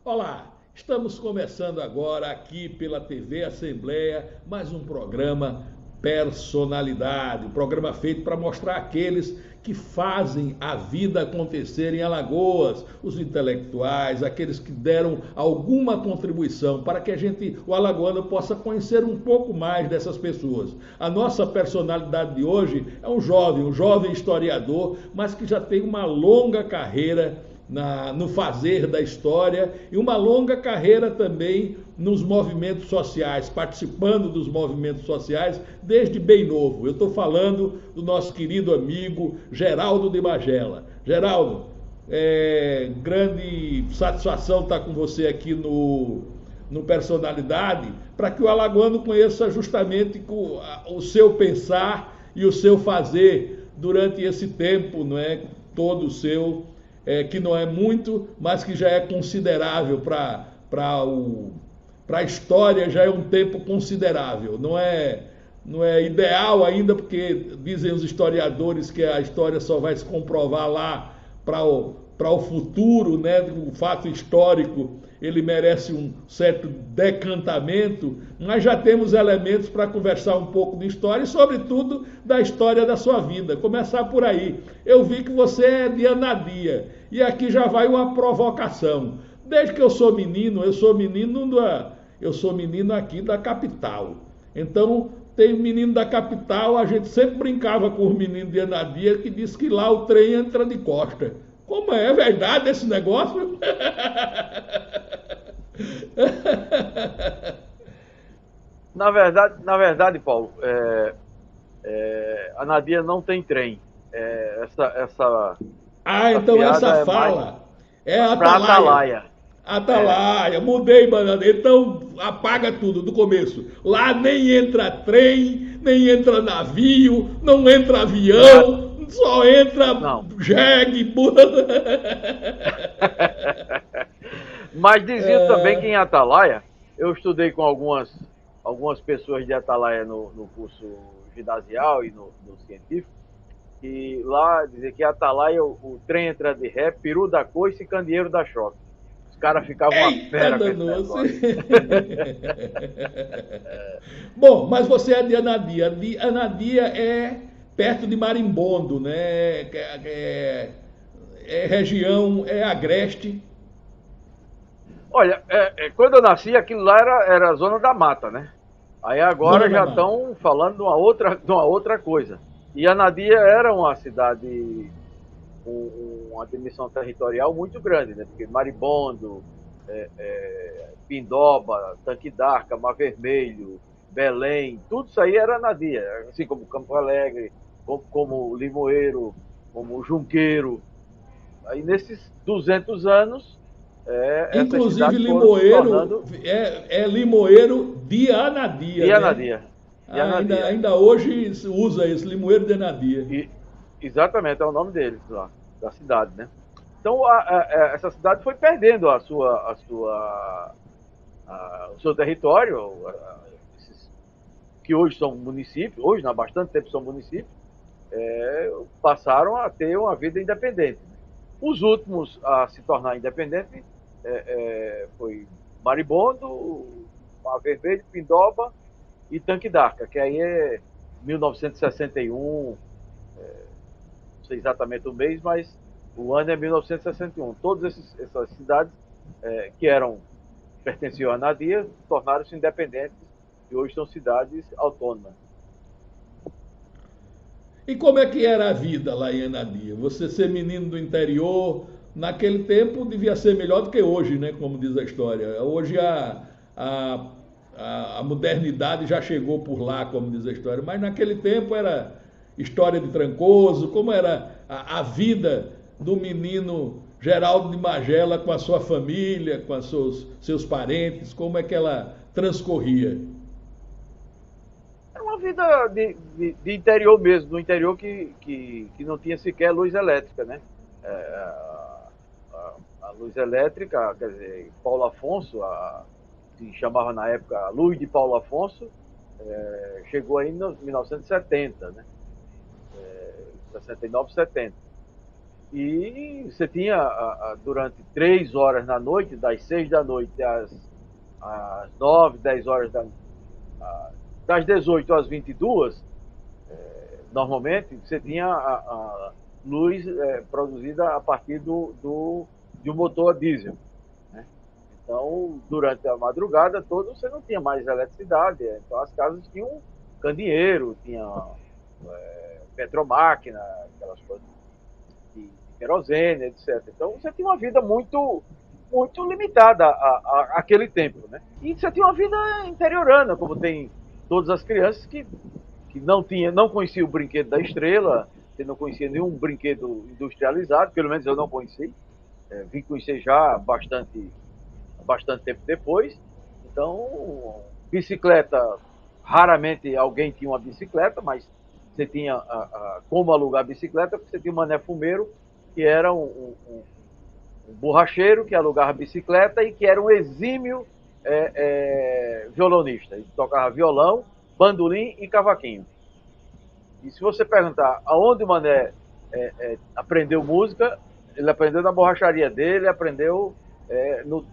Olá, estamos começando agora aqui pela TV Assembleia mais um programa Personalidade, um programa feito para mostrar aqueles que fazem a vida acontecer em Alagoas, os intelectuais, aqueles que deram alguma contribuição para que o alagoano, possa conhecer um pouco mais dessas pessoas. A nossa personalidade de hoje é um jovem historiador, mas que já tem uma longa carreira no fazer da história e uma longa carreira também nos movimentos sociais, participando dos movimentos sociais desde bem novo. Eu estou falando do nosso querido amigo Geraldo de Magela. Geraldo, grande satisfação estar com você aqui no Personalidade, para que o alagoano conheça justamente o seu pensar e o seu fazer durante esse tempo, não é, todo o seu, que não é muito, mas que já é considerável para a história, já é um tempo considerável. Não é ideal ainda, porque dizem os historiadores que a história só vai se comprovar lá para o futuro, né? O fato histórico ele merece um certo decantamento, mas já temos elementos para conversar um pouco de história e, sobretudo, da história da sua vida. Começar por aí. Eu vi que você é de Anadia, e aqui já vai uma provocação. Desde que eu sou menino aqui da capital. Então, tem menino da capital, a gente sempre brincava com os meninos de Anadia, que diz que lá o trem entra de costa. Como é verdade esse negócio? Na verdade, Paulo, a Nadia não tem trem. Ah, Essa então piada essa é mais fala é para Atalaia. Atalaia. É, Atalaia, mudei, mano. Então apaga tudo do começo. Lá nem entra trem, nem entra navio, não entra nada, avião, só entra não. jegue. Mas diziam também que em Atalaia, eu estudei com algumas pessoas de Atalaia no curso ginasial e no científico, e lá dizia que em Atalaia o trem entra de ré, peru da coice e candeeiro da choque. Os caras ficavam uma Eita, fera com esse danou-se. negócio. Bom, mas você é de Anadia. Anadia é perto de Marimbondo, né? É região, é agreste. Olha, quando eu nasci, aquilo lá era a zona da mata, né? Aí Zona agora da já Mata. estão falando de uma outra coisa. E Anadia era uma cidade com uma dimensão territorial muito grande, né? Porque Maribondo, Pindoba, Tanque d'Arca, Mar Vermelho, Belém, tudo isso aí era Anadia, assim como Campo Alegre, como Limoeiro, como Junqueiro. Aí nesses 200 anos, essas Inclusive, cidades foram se Limoeiro tornando é Limoeiro de Anadia, de né? Anadia. De Ainda, Anadia. ainda hoje se usa esse Limoeiro de Anadia. E, exatamente, é o nome deles lá, da cidade, né? Então, essa cidade foi perdendo o seu território, esses, que hoje são municípios, hoje, há bastante tempo são municípios, passaram a ter uma vida independente. Né? Os últimos a se tornar independente foi Maribondo, Mar Vermelho, Pindoba e Tanque d'Arca, que aí é 1961, não sei exatamente o mês, mas o ano é 1961. Todas essas cidades que pertenciam à Nadia tornaram-se independentes e hoje são cidades autônomas. E como é que era a vida lá em Anadia? Você ser menino do interior, naquele tempo devia ser melhor do que hoje, né? Como diz a história. Hoje a, a modernidade já chegou por lá, como diz a história. Mas naquele tempo era história de Trancoso, como era a vida do menino Geraldo de Magela com a sua família, com seus parentes, como é que ela transcorria? Era uma vida de interior mesmo, do interior que não tinha sequer luz elétrica, né? A luz elétrica, quer dizer, Paulo Afonso, se chamava na época a luz de Paulo Afonso, chegou aí em 1970, né? 69, 70. E você tinha, durante 3 horas na noite, das 6 da noite às 9, 10 horas das 18 às 22, normalmente, você tinha a luz produzida a partir de um motor a diesel, né? Então, durante a madrugada toda, você não tinha mais eletricidade. Então, as casas tinham candeeiro, tinha petromáquina, aquelas coisas de querosene, etc. Então, você tinha uma vida muito, muito limitada àquele tempo, né? E você tinha uma vida interiorana, como tem todas as crianças que não conhecia o brinquedo da estrela, você não conhecia nenhum brinquedo industrializado, pelo menos eu não conheci. Vim conhecer já bastante tempo depois. Então, bicicleta, raramente alguém tinha uma bicicleta, mas você tinha como alugar bicicleta, porque você tinha um mané fumeiro, que era um borracheiro que alugava bicicleta e que era um exímio violonista. Ele tocava violão, bandolim e cavaquinho. E se você perguntar aonde o Mané aprendeu música, ele aprendeu na borracharia dele, aprendeu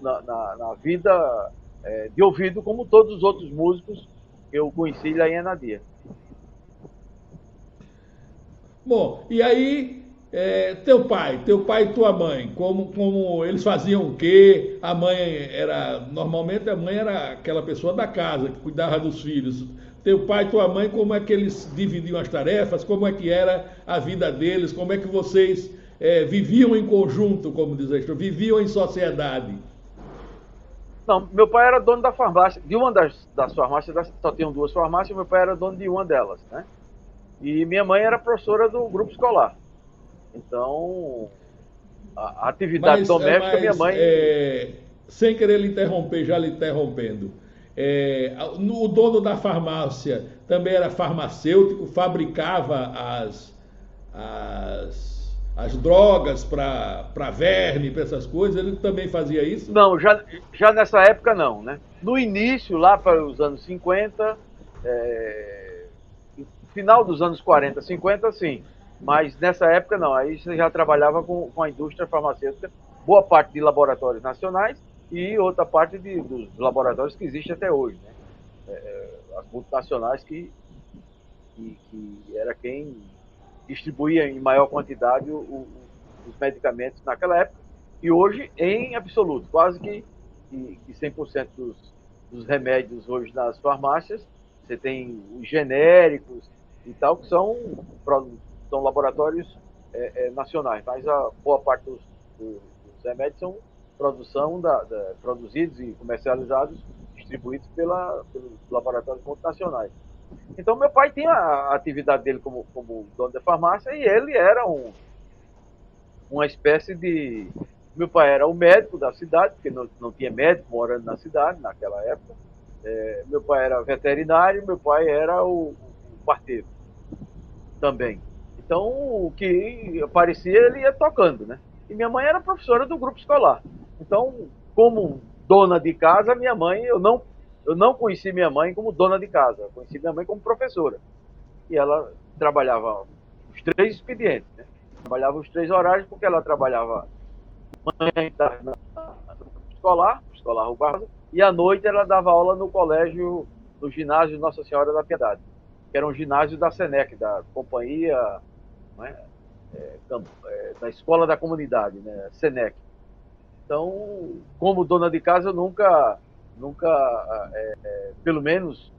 na vida de ouvido, como todos os outros músicos que eu conheci lá em Anadia. Bom, e aí, teu pai e tua mãe, como eles faziam o quê? Normalmente a mãe era aquela pessoa da casa que cuidava dos filhos. Teu pai e tua mãe, como é que eles dividiam as tarefas? Como é que era a vida deles? Como é que vocês viviam em conjunto, como diz a história, viviam em sociedade? Não, meu pai era dono da farmácia, de uma das farmácias, só tinham 2 farmácias, meu pai era dono de uma delas, né? E minha mãe era professora do grupo escolar. Então, a atividade doméstica, minha mãe... sem querer lhe interromper, já lhe interrompendo, o dono da farmácia também era farmacêutico, fabricava as drogas para verme, para essas coisas, ele também fazia isso? Não, já nessa época não, né? No início, lá para os anos 50, final dos anos 40, 50, sim. Mas nessa época não, aí você já trabalhava com a indústria farmacêutica, boa parte de laboratórios nacionais e outra parte dos laboratórios que existem até hoje, né? As multinacionais que era quem distribuía em maior quantidade os medicamentos naquela época, e hoje em absoluto, quase que 100% dos remédios hoje nas farmácias, você tem os genéricos e tal, que são laboratórios nacionais, mas a boa parte dos remédios são produzidos e comercializados, distribuídos pelos laboratórios multinacionais. Então, meu pai tinha a atividade dele como dono da farmácia, e ele era uma espécie de... Meu pai era o médico da cidade, porque não tinha médico morando na cidade naquela época. Meu pai era veterinário, meu pai era o parteiro também. Então, o que aparecia, ele ia tocando, né? E minha mãe era professora do grupo escolar. Então, como dona de casa, minha mãe, eu não conheci minha mãe como dona de casa, eu conheci minha mãe como professora. E ela trabalhava os 3 expedientes, né? Trabalhava os 3 horários, porque ela trabalhava manhã e tarde no escolar Rui Barbosa, e à noite ela dava aula no ginásio Nossa Senhora da Piedade, que era um ginásio da SENEC, da companhia, né? Da escola da comunidade, né? SENEC. Então, como dona de casa, eu nunca pelo menos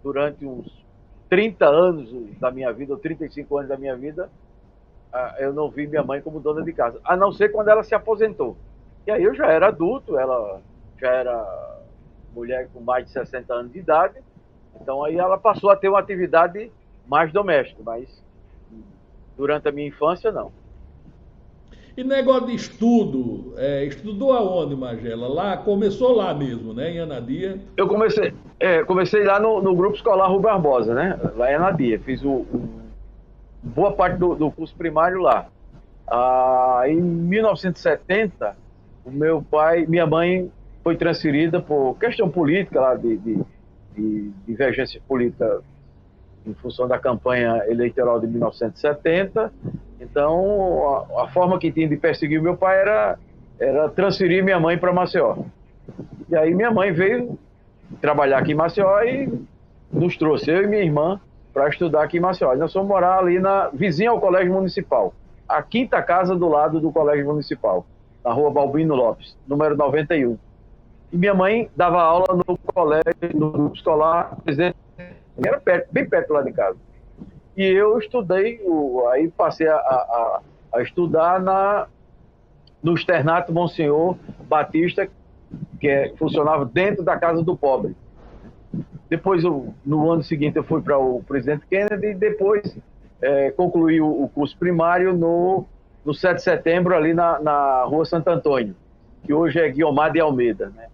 durante uns 30 anos da minha vida, ou 35 anos da minha vida, eu não vi minha mãe como dona de casa, a não ser quando ela se aposentou. E aí eu já era adulto, ela já era mulher com mais de 60 anos de idade, então aí ela passou a ter uma atividade mais doméstica, mas durante a minha infância, não. E negócio de estudo, estudou aonde, Magela? Lá, começou lá mesmo, né, em Anadia? Eu comecei lá no grupo escolar Rui Barbosa, né, lá em Anadia. Fiz boa parte do curso primário lá. Em 1970, minha mãe foi transferida por questão política lá, de divergência política em função da campanha eleitoral de 1970. Então, a forma que tinha de perseguir meu pai era transferir minha mãe para Maceió. E aí minha mãe veio trabalhar aqui em Maceió e nos trouxe, eu e minha irmã, para estudar aqui em Maceió. E nós fomos morar ali vizinha ao Colégio Municipal, a quinta casa do lado do Colégio Municipal, na rua Balbino Lopes, número 91. E minha mãe dava aula no colégio, no grupo escolar, era perto, bem perto lá de casa. E eu estudei, aí passei a estudar no Externato Monsenhor Batista, que funcionava dentro da Casa do Pobre. Depois, no ano seguinte, eu fui para o Presidente Kennedy e depois concluí o curso primário no 7 de setembro, ali na Rua Santo Antônio, que hoje é Guiomar de Almeida, né?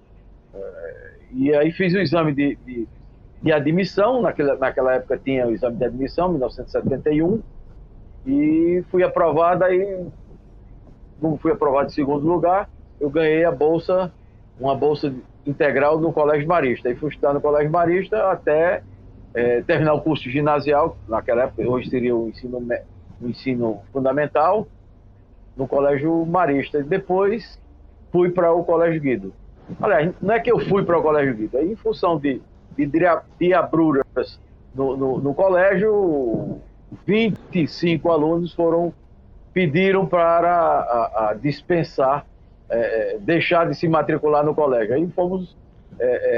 E aí fiz o exame de admissão, naquela época tinha o exame de admissão, 1971, e fui aprovado. Aí, como fui aprovado em segundo lugar, eu ganhei uma bolsa integral no Colégio Marista. Aí fui estudar no Colégio Marista até terminar o curso ginasial, naquela época, hoje seria o ensino fundamental, no Colégio Marista. E depois fui para o Colégio Guido. Aliás, não é que eu fui para o Colégio Guido, em função de diabruras no colégio, 25 alunos pediram para dispensar, deixar de se matricular no colégio. Aí fomos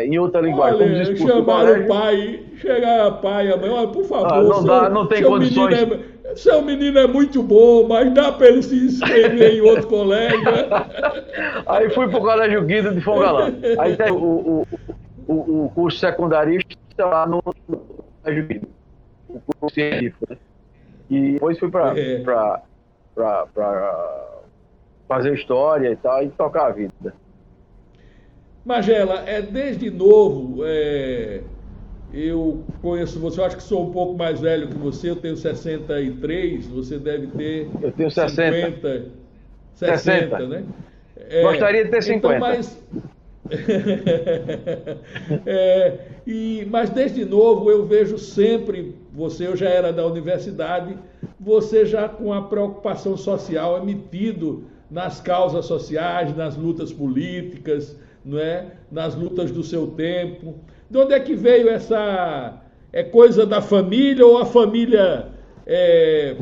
em outra linguagem. Olha, chamaram o pai, chegaram a pai e a mãe, olha, por favor, não tem condições. Seu menino é muito bom, mas dá para ele se inscrever em outro colégio. Aí fui para o Colégio Guido de Fongalã. Aí tem o curso secundarista lá no Colégio Guido, o curso científico, né? E depois fui para fazer história e tal, e tocar a vida. Magela, desde novo, eu conheço você, eu acho que sou um pouco mais velho que você, eu tenho 63, você deve ter... Eu tenho 60. 60, né? Gostaria de ter 50. Então, mas desde novo eu vejo sempre você, eu já era da universidade, você já com a preocupação social, metido nas causas sociais, nas lutas políticas, não é? Nas lutas do seu tempo. De onde é que veio essa... É coisa da família ou a família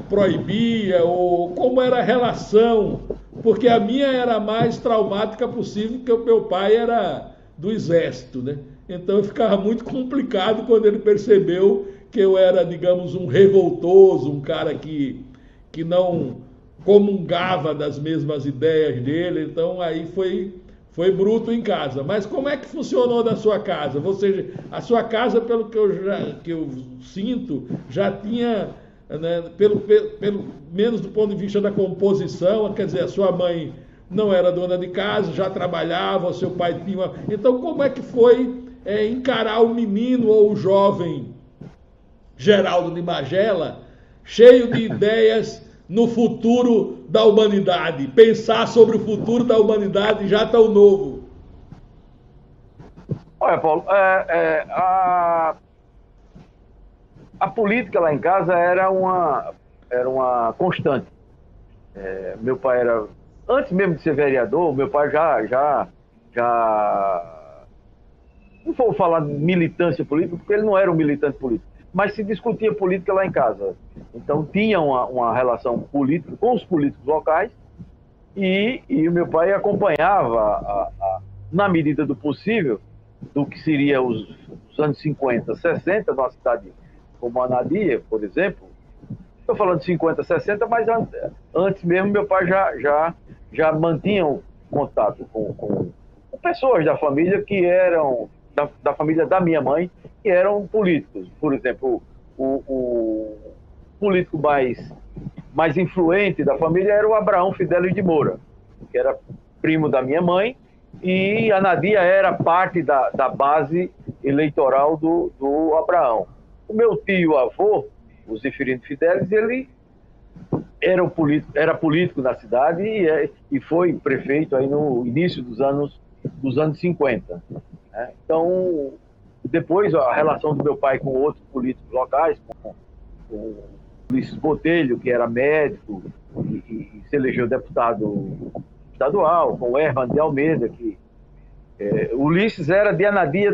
proibia? Ou como era a relação? Porque a minha era a mais traumática possível, porque o meu pai era do exército, né? Então ficava muito complicado quando ele percebeu que eu era, digamos, um revoltoso, um cara que não comungava das mesmas ideias dele. Então aí foi bruto em casa. Mas como é que funcionou na sua casa? A sua casa, pelo que eu sinto, já tinha, né, pelo menos do ponto de vista da composição, quer dizer, a sua mãe não era dona de casa, já trabalhava, o seu pai tinha... Então, como é que foi encarar o menino ou o jovem Geraldo de Magela, cheio de ideias no futuro da humanidade, pensar sobre o futuro da humanidade já tão novo? Olha, Paulo, a política lá em casa era uma constante. Meu pai era, antes mesmo de ser vereador, meu pai já não vou falar de militância política, porque ele não era um militante político, mas se discutia política lá em casa. Então tinha uma relação política com os políticos locais e o meu pai acompanhava, na medida do possível, do que seria os anos 50, 60, numa cidade como Anadia, por exemplo. Estou falando de 50, 60, mas antes mesmo meu pai já mantinha um contato com pessoas da família que eram, da família da minha mãe, que eram políticos. Por exemplo, o político mais influente da família era o Abraão Fidelis de Moura, que era primo da minha mãe, e Anadia era parte da base eleitoral do Abraão. O meu tio-avô, o Zeferino Fidelis, ele era político na cidade e foi prefeito aí no início dos anos 50. Né? Então, depois a relação do meu pai com outros políticos locais, com Ulisses Botelho, que era médico e se elegeu deputado estadual, com o Herman de Almeida, que Ulisses era de Anadia,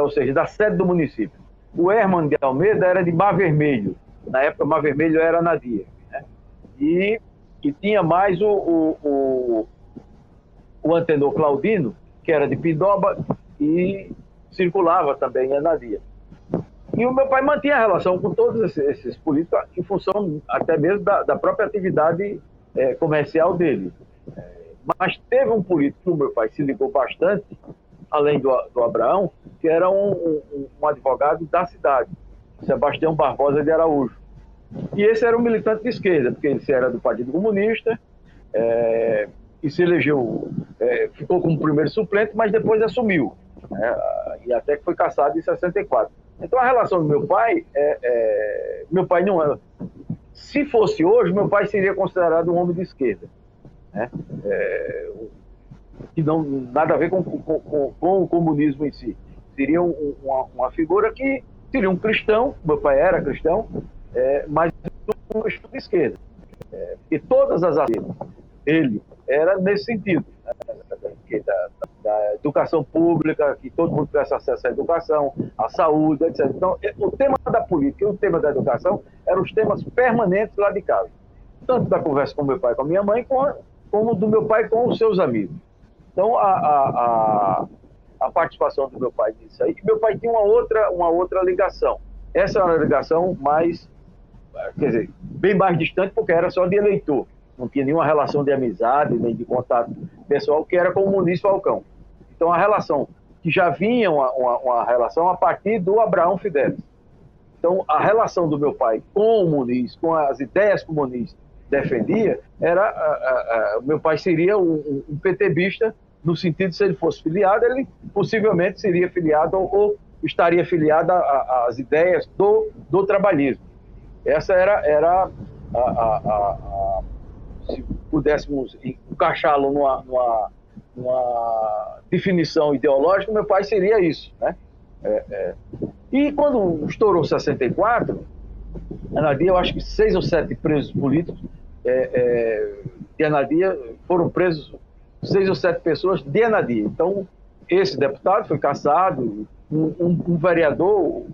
ou seja, da sede do município. O Herman de Almeida era de Mar Vermelho. Na época, Mar Vermelho era Anadia. Né? E tinha mais o Antenor Claudino, que era de Pindoba e circulava também em Anadia. E o meu pai mantinha a relação com todos esses políticos em função até mesmo da própria atividade comercial dele. Mas teve um político que o meu pai se ligou bastante, além do Abraão, que era um advogado da cidade, Sebastião Barbosa de Araújo. E esse era um militante de esquerda, porque ele era do Partido Comunista, e se elegeu, ficou como primeiro suplente, mas depois assumiu, e até que foi cassado em 64. Então a relação do meu pai não era... Se fosse hoje, meu pai seria considerado um homem de esquerda, né? Que não nada a ver com o comunismo em si. Seria uma figura que seria um cristão, meu pai era cristão, mas um de esquerda. E todas as ações dele era nesse sentido, né? Da educação pública, que todo mundo tivesse acesso à educação, à saúde, etc. Então, o tema da política e o tema da educação eram os temas permanentes lá de casa. Tanto da conversa com meu pai, com a minha mãe, como do meu pai com os seus amigos. Então, a participação do meu pai nisso aí. Meu pai tinha uma outra ligação. Essa era uma ligação mais, quer dizer, bem mais distante, porque era só de eleitor. Não tinha nenhuma relação de amizade, nem de contato pessoal, que era com o Muniz Falcão. Então, a relação, que já vinha uma relação a partir do Abraão Fidelis. Então, a relação do meu pai com o Muniz, com as ideias que o Muniz defendia, o meu pai seria um PTBista, no sentido de, se ele fosse filiado, ele possivelmente seria filiado ou estaria filiado às ideias do trabalhismo. Essa era se pudéssemos encaixá-lo numa definição ideológica, meu pai seria isso, né? E quando estourou 64, Anadia, eu acho que 6 ou 7 presos políticos de Anadia foram presos, 6 ou 7 pessoas de Anadia. Então, esse deputado foi cassado, um vereador,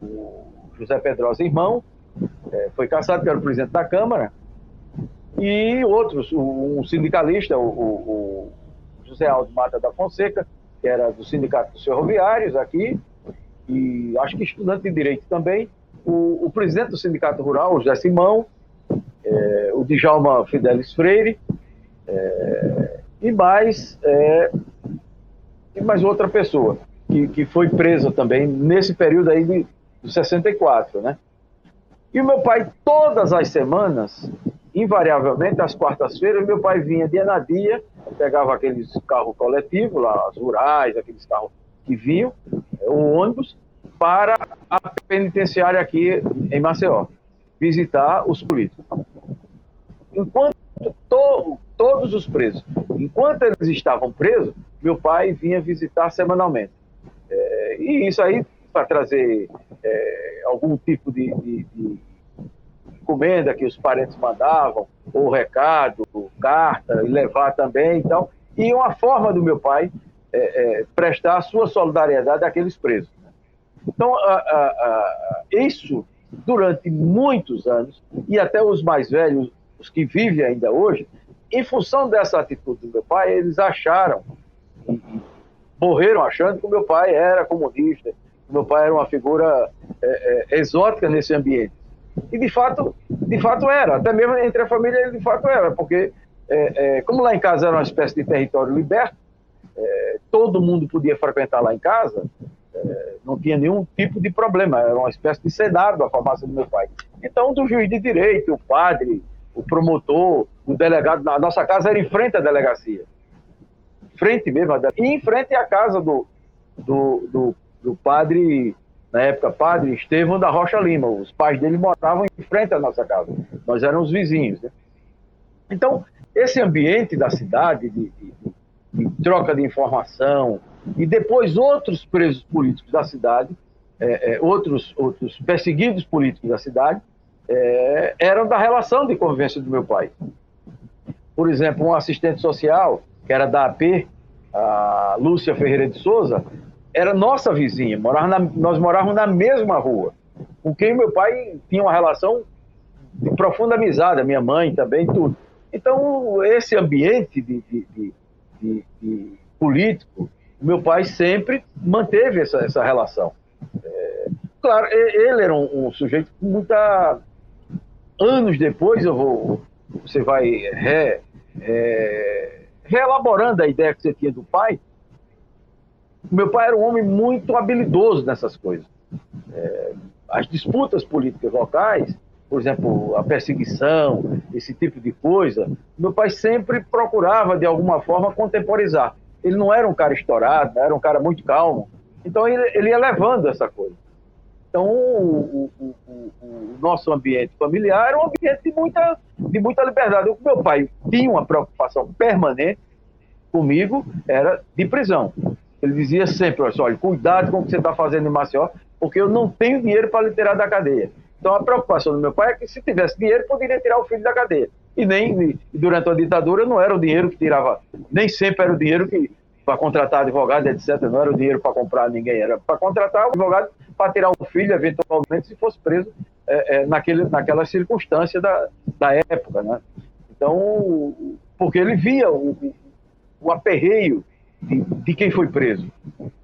o José Pedrosa, irmão, foi cassado, que era o presidente da Câmara, e outros, um sindicalista, o José Aldo Mata da Fonseca, que era do Sindicato dos Ferroviários aqui, e acho que estudante de Direito também, o presidente do Sindicato Rural, o José Simão, o Djalma Fidelis Freire, e mais outra pessoa, que foi presa também nesse período aí de 64, né? E o meu pai, todas as semanas, invariavelmente, às quartas-feiras, meu pai vinha de Anadia, pegava aqueles carros coletivos, lá, as rurais, aqueles carros que vinham, o ônibus, para a penitenciária aqui em Maceió, visitar os políticos. Enquanto todos os presos, enquanto eles estavam presos, meu pai vinha visitar semanalmente. E isso aí, para trazer algum tipo de encomenda que os parentes mandavam, ou recado, ou carta, e levar também e tal. E uma forma do meu pai prestar a sua solidariedade àqueles presos. Então, isso, durante muitos anos, e até os mais velhos, os que vivem ainda hoje, em função dessa atitude do meu pai, eles acharam, morreram achando que o meu pai era comunista, que o meu pai era uma figura exótica nesse ambiente. E de fato era, até mesmo entre a família ele de fato era, porque como lá em casa era uma espécie de território liberto, todo mundo podia frequentar lá em casa, não tinha nenhum tipo de problema, era uma espécie de senado a farmácia do meu pai. Então, do juiz de direito, o padre, o promotor, o delegado, a nossa casa era em frente à delegacia, frente mesmo, e em frente à casa do padre, na época, padre Estevão da Rocha Lima. Os pais dele moravam em frente à nossa casa, nós éramos vizinhos, né? Então, esse ambiente da cidade, de troca de informação, e depois outros presos políticos da cidade, outros perseguidos políticos da cidade, eram da relação de convivência do meu pai. Por exemplo, um assistente social, que era da AP, a Lúcia Ferreira de Souza, era nossa vizinha, nós morávamos na mesma rua, com quem meu pai tinha uma relação de profunda amizade, a minha mãe também, tudo. Então, esse ambiente de político, meu pai sempre manteve essa relação. Claro, ele era um sujeito com muita... Anos depois, você vai reelaborando a ideia que você tinha do pai. Meu pai era um homem muito habilidoso nessas coisas. As disputas políticas locais, por exemplo, a perseguição, esse tipo de coisa, meu pai sempre procurava, de alguma forma, contemporizar. Ele não era um cara estourado, era um cara muito calmo. Então, ele ia levando essa coisa. Então, o nosso ambiente familiar era um ambiente de muita liberdade. O meu pai tinha uma preocupação permanente comigo, era de prisão. Ele dizia sempre, olha, cuidado com o que você está fazendo em Maceió, porque eu não tenho dinheiro para lhe tirar da cadeia. Então, a preocupação do meu pai é que, se tivesse dinheiro, poderia tirar o filho da cadeia. E durante a ditadura, não era o dinheiro que tirava, nem sempre era o dinheiro para contratar advogado, etc. Não era o dinheiro para comprar ninguém, era para contratar o advogado para tirar o filho, eventualmente, se fosse preso naquela circunstância da época, né? Então, porque ele via o aperreio de quem foi preso.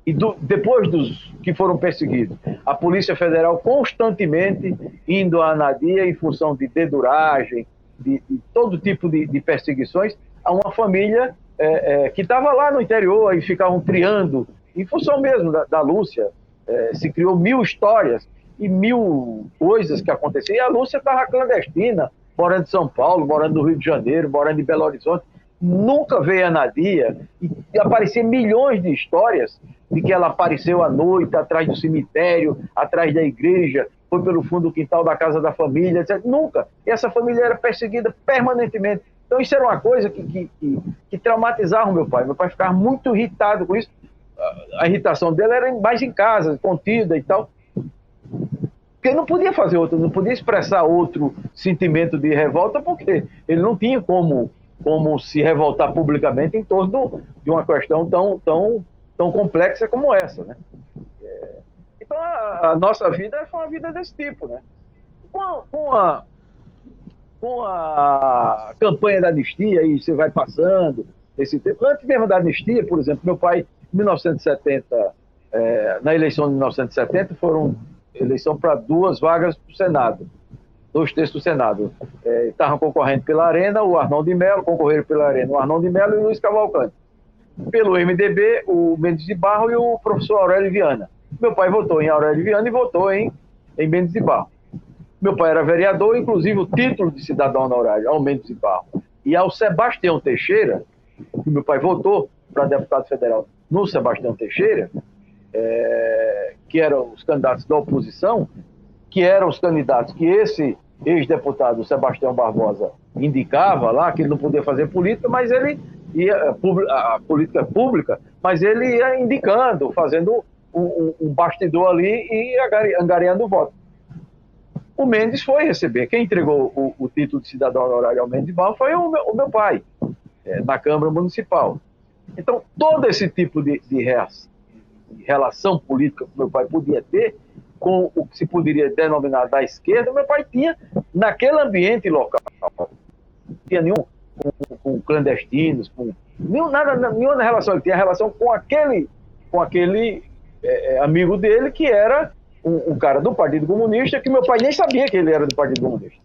E depois dos que foram perseguidos, a Polícia Federal constantemente indo à Anadia em função de deduragem, de todo tipo de perseguições a uma família que estava lá no interior e ficavam criando, em função mesmo da Lúcia, se criou 1000 histórias e 1000 coisas que aconteciam. E a Lúcia estava clandestina, morando em São Paulo, morando no Rio de Janeiro, morando em Belo Horizonte, nunca veio a Anadia, e apareciam milhões de histórias de que ela apareceu à noite, atrás do cemitério, atrás da igreja, foi pelo fundo do quintal da casa da família, etc. Nunca. E essa família era perseguida permanentemente. Então isso era uma coisa que traumatizava o meu pai. Meu pai ficava muito irritado com isso. A irritação dele era mais em casa, contida e tal. Porque ele não podia fazer outro, não podia expressar outro sentimento de revolta, porque ele não tinha como se revoltar publicamente em torno de uma questão tão complexa como essa, né? Então a nossa vida foi uma vida desse tipo, né? Com a campanha da anistia, aí você vai passando esse tempo. Antes mesmo da anistia, por exemplo, meu pai, em 1970, na eleição de 1970, foram eleição para 2 vagas para o Senado. 2 terços do Senado. Estavam concorrendo pela Arena, o Arnão de Mello, concorreram pela Arena o Arnão de Mello e o Luiz Cavalcante. Pelo MDB, o Mendes de Barro e o professor Aurélio Viana. Meu pai votou em Aurélio Viana e votou em Mendes de Barro. Meu pai era vereador, inclusive o título de cidadão honorário ao Mendes de Barro e ao Sebastião Teixeira, que meu pai votou para deputado federal no Sebastião Teixeira, que eram os candidatos da oposição, que eram os candidatos que esse ex-deputado Sebastião Barbosa indicava lá, que ele não podia fazer política, mas ele ia, a política pública, mas ele ia indicando, fazendo um bastidor ali e angariando o voto. O Mendes foi receber. Quem entregou o título de cidadão honorário ao Mendes de Barro foi o meu pai, na Câmara Municipal. Então, todo esse tipo de relação política que meu pai podia ter com o que se poderia denominar da esquerda, meu pai tinha naquele ambiente local. Não tinha nenhum com clandestinos, nenhuma relação. Ele tinha relação com aquele amigo dele, que era um cara do Partido Comunista, que meu pai nem sabia que ele era do Partido Comunista.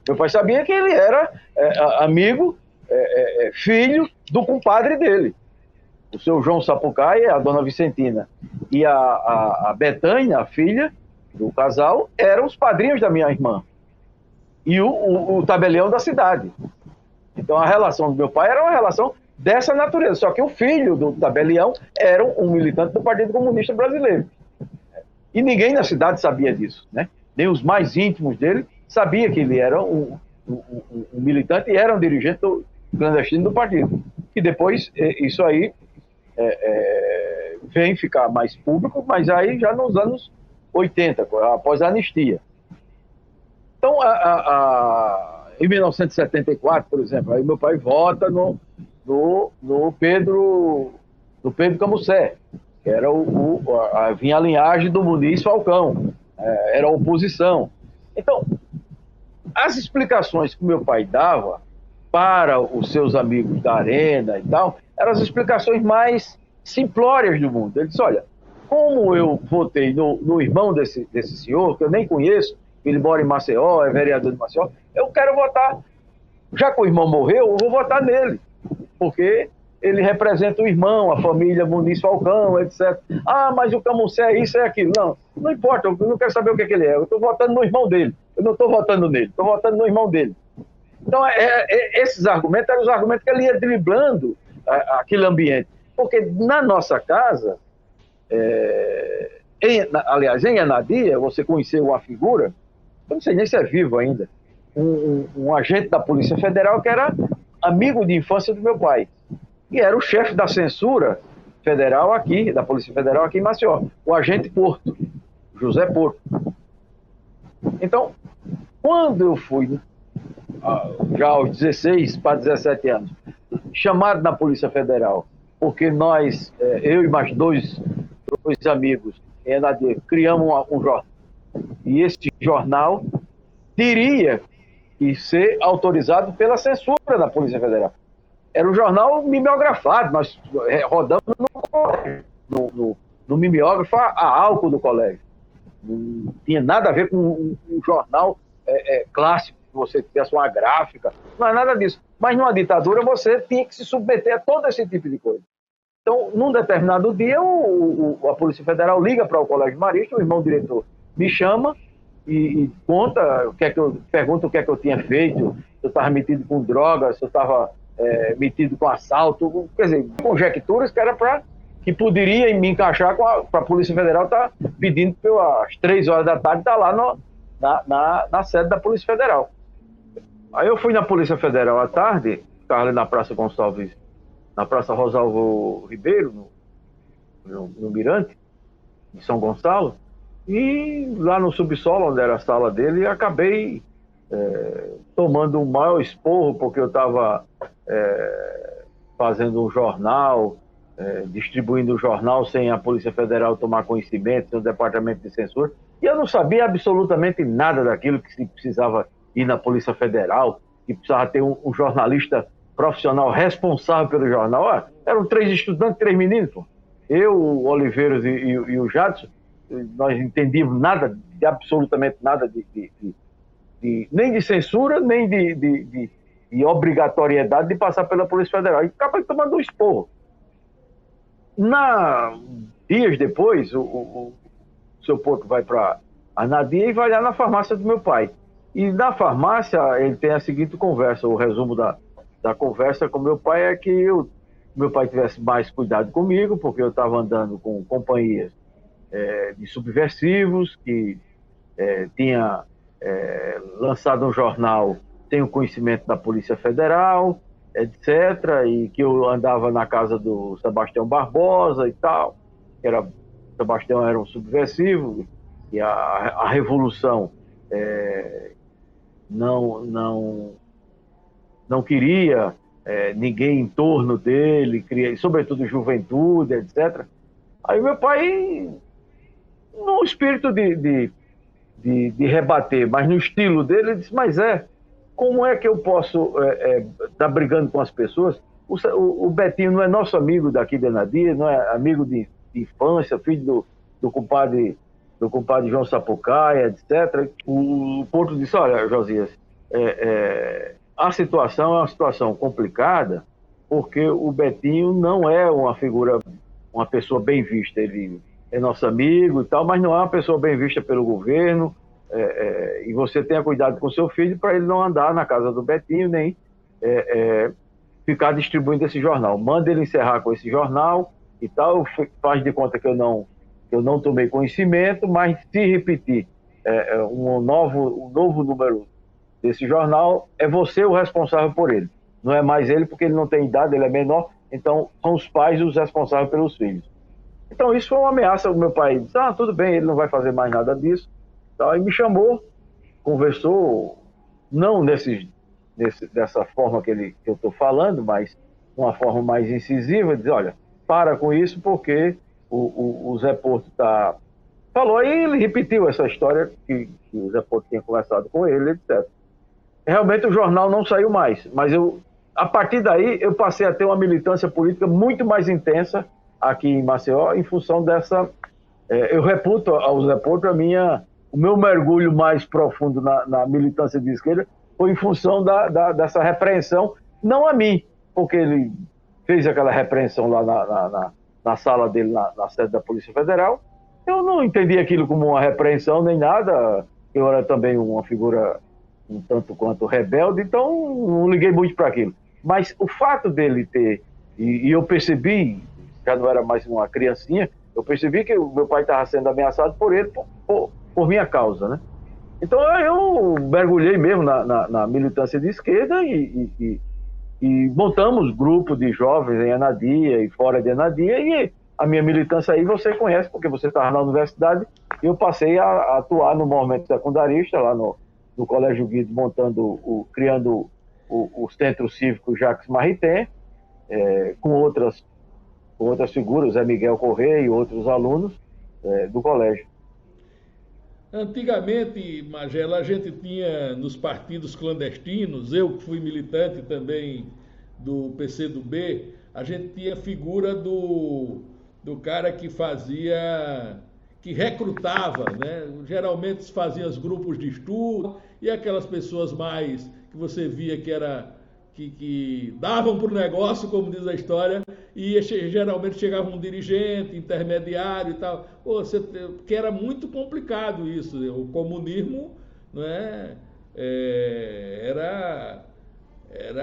Meu pai sabia que ele era amigo, filho do compadre dele. O seu João Sapucaia, a dona Vicentina e a Betânia, a filha do casal, eram os padrinhos da minha irmã. E o tabelião da cidade. Então a relação do meu pai era uma relação dessa natureza. Só que o filho do tabelião era um militante do Partido Comunista Brasileiro. E ninguém na cidade sabia disso, né? Nem os mais íntimos dele sabiam que ele era um militante e era um dirigente clandestino do partido. E depois isso aí vem ficar mais público, mas aí já nos anos 80, após a anistia. Então, em 1974, por exemplo, aí meu pai vota no Pedro Camussé, que era vinha a linhagem do Muniz Falcão, era a oposição. Então, as explicações que meu pai dava para os seus amigos da Arena e tal, eram as explicações mais simplórias do mundo. Ele disse, olha, como eu votei no irmão desse senhor, que eu nem conheço, ele mora em Maceió, é vereador de Maceió, eu quero votar. Já que o irmão morreu, eu vou votar nele, porque ele representa o irmão, a família Muniz Falcão, etc. Ah, mas o Camussé é isso, é aquilo. Não importa, eu não quero saber o que ele é. Eu estou votando no irmão dele. Eu não estou votando nele, estou votando no irmão dele. Então, esses argumentos eram os argumentos que ele ia driblando aquele ambiente. Porque na nossa casa, aliás, em Anadia, você conheceu uma figura, eu não sei nem se é vivo ainda, um agente da Polícia Federal que era amigo de infância do meu pai. E era o chefe da censura federal aqui, da Polícia Federal aqui em Maceió, o agente Porto, José Porto. Então, quando eu fui, já aos 16 para 17 anos, chamado na Polícia Federal, porque nós, eu e mais dois amigos, criamos um jornal, e esse jornal teria que ser autorizado pela censura da Polícia Federal. Era um jornal mimeografado, nós rodamos no colégio, no mimeógrafo a álcool do colégio. Não tinha nada a ver com um jornal clássico, que você tivesse uma gráfica, não é nada disso. Mas numa ditadura você tinha que se submeter a todo esse tipo de coisa. Então, num determinado dia, a Polícia Federal liga para o Colégio Marista, o irmão diretor me chama e conta, pergunta o que é que eu tinha feito, se eu estava metido com drogas, se eu estava metido com assalto, quer dizer, conjecturas que poderia me encaixar para a Polícia Federal estar pedindo para eu, às 3 horas da tarde, estar lá na sede da Polícia Federal. Aí eu fui na Polícia Federal à tarde, ficava ali na Praça Gonçalves, na Praça Rosalvo Ribeiro, no Mirante, em São Gonçalo, e lá no subsolo, onde era a sala dele, acabei tomando um maior esporro, porque eu estava fazendo um jornal, distribuindo o jornal sem a Polícia Federal tomar conhecimento, sem o Departamento de Censura, e eu não sabia absolutamente nada daquilo que se precisava ir na Polícia Federal, que precisava ter um jornalista profissional responsável pelo jornal. Eram 3 estudantes, 3 meninos, pô. Eu, o Oliveiros e o Jadson, nós entendíamos nada, absolutamente nada nem de censura, nem de obrigatoriedade de passar pela Polícia Federal. E acabei tomando um esporro. Dias depois, o seu Porto vai para Anadia e vai lá na farmácia do meu pai. E na farmácia ele tem a seguinte conversa, o resumo da conversa com meu pai é que meu pai tivesse mais cuidado comigo, porque eu estava andando com companhias de subversivos, que tinha lançado um jornal sem o conhecimento da Polícia Federal, etc., e que eu andava na casa do Sebastião Barbosa e tal, Sebastião era um subversivo, e a Revolução não queria ninguém em torno dele, sobretudo juventude, etc. Aí meu pai, no espírito de rebater, mas no estilo dele, ele disse, mas como é que eu posso estar brigando com as pessoas? O Betinho não é nosso amigo daqui de Anadia, não é amigo de infância, filho do compadre João Sapucaia, etc. O Porto disse, olha, Josias, a situação é uma situação complicada, porque o Betinho não é uma pessoa bem vista. Ele é nosso amigo e tal, mas não é uma pessoa bem vista pelo governo, e você tenha cuidado com seu filho para ele não andar na casa do Betinho, nem ficar distribuindo esse jornal. Manda ele encerrar com esse jornal e tal, faz de conta que eu não tomei conhecimento, mas se repetir um novo número desse jornal, é você o responsável por ele. Não é mais ele, porque ele não tem idade, ele é menor, então são os pais os responsáveis pelos filhos. Então isso foi uma ameaça. O meu pai disse, tudo bem, ele não vai fazer mais nada disso. Então, aí me chamou, conversou, não dessa forma que eu estou falando, mas uma forma mais incisiva, dizer, olha, para com isso porque o Zé Porto falou, aí ele repetiu essa história que o Zé Porto tinha conversado com ele, etc. Realmente o jornal não saiu mais, mas a partir daí eu passei a ter uma militância política muito mais intensa aqui em Maceió, em função dessa... eu reputo ao Zé Porto o meu mergulho mais profundo na militância de esquerda foi em função dessa repreensão, não a mim, porque ele fez aquela repreensão lá na sala dele, na sede da Polícia Federal. Eu não entendi aquilo como uma repreensão nem nada, eu era também uma figura um tanto quanto rebelde, então não liguei muito para aquilo. Mas o fato dele ter, e eu percebi, já não era mais uma criancinha, eu percebi que o meu pai estava sendo ameaçado por ele, por minha causa, né? Então eu mergulhei mesmo na militância de esquerda e montamos grupo de jovens em Anadia e fora de Anadia, e a minha militância aí você conhece, porque você estava na universidade, e eu passei a atuar no movimento secundarista, lá no Colégio Guido, criando o Centro Cívico Jacques Maritain, com outras figuras, Zé Miguel Correia e outros alunos do colégio. Antigamente, Magela, a gente tinha nos partidos clandestinos, eu que fui militante também do PCdoB, a gente tinha a figura do cara que recrutava, né? Geralmente se faziam os grupos de estudo e aquelas pessoas mais que você via que davam para o negócio, como diz a história, e geralmente chegava um dirigente, intermediário e tal. Porque era muito complicado isso. O comunismo, não era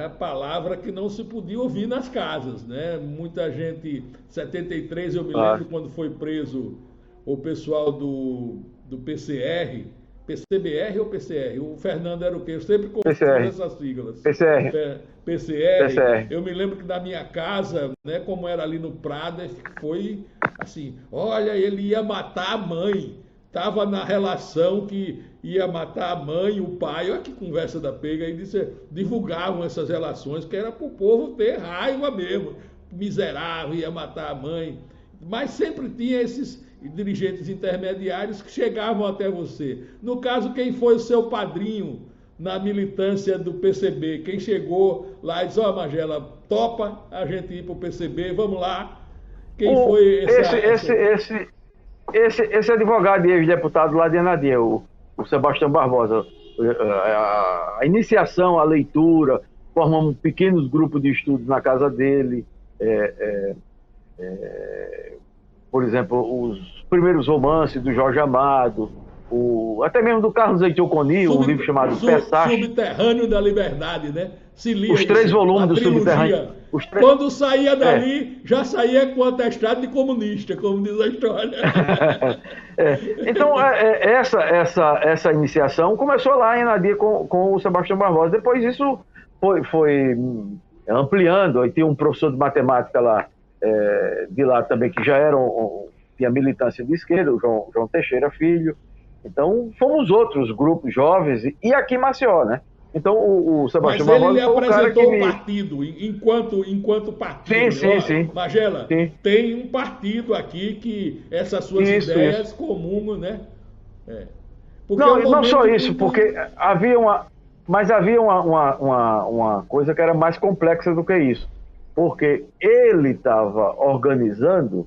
a palavra que não se podia ouvir nas casas, né? Muita gente, 73 eu me lembro quando foi preso o pessoal do PCR, PCBR ou PCR? O Fernando era o quê? Eu sempre confundo essas siglas. PCR. Eu me lembro que na minha casa, né, como era ali no Prado, foi assim, olha, ele ia matar a mãe. Estava na relação que ia matar a mãe e o pai. Olha que conversa da pega. E divulgavam essas relações, que era para o povo ter raiva mesmo. Miserável, ia matar a mãe. Mas sempre tinha esses dirigentes intermediários que chegavam até você. No caso, quem foi o seu padrinho na militância do PCB? Quem chegou lá e disse, Magela, topa a gente ir para o PCB, vamos lá. Quem foi esse advogado e ex-deputado lá de Anadia, o Sebastião Barbosa, a iniciação, a leitura, formamos pequenos grupos de estudos na casa dele, por exemplo, os primeiros romances do Jorge Amado, até mesmo do Carlos Heitor Coni, um livro chamado Pessache. Subterrâneo da Liberdade, né? Se lia os 3 volumes do Subterrâneo. Quando saía dali, já saía com atestado de comunista, como diz a história. Então, essa iniciação começou lá em Anadia com o Sebastião Barbosa. Depois isso foi ampliando. Aí tinha um professor de matemática lá, de lá também, que já tinha militância de esquerda, o João Teixeira Filho. Então, fomos outros grupos jovens, e aqui em Maceió, né? Então, o Sebastião Barbosa... Mas ele apresentou o partido, enquanto partido. Sim. Magela, tem um partido aqui que essas suas ideias comungam, né? Não só isso, porque havia uma coisa que era mais complexa do que isso. Porque ele estava organizando,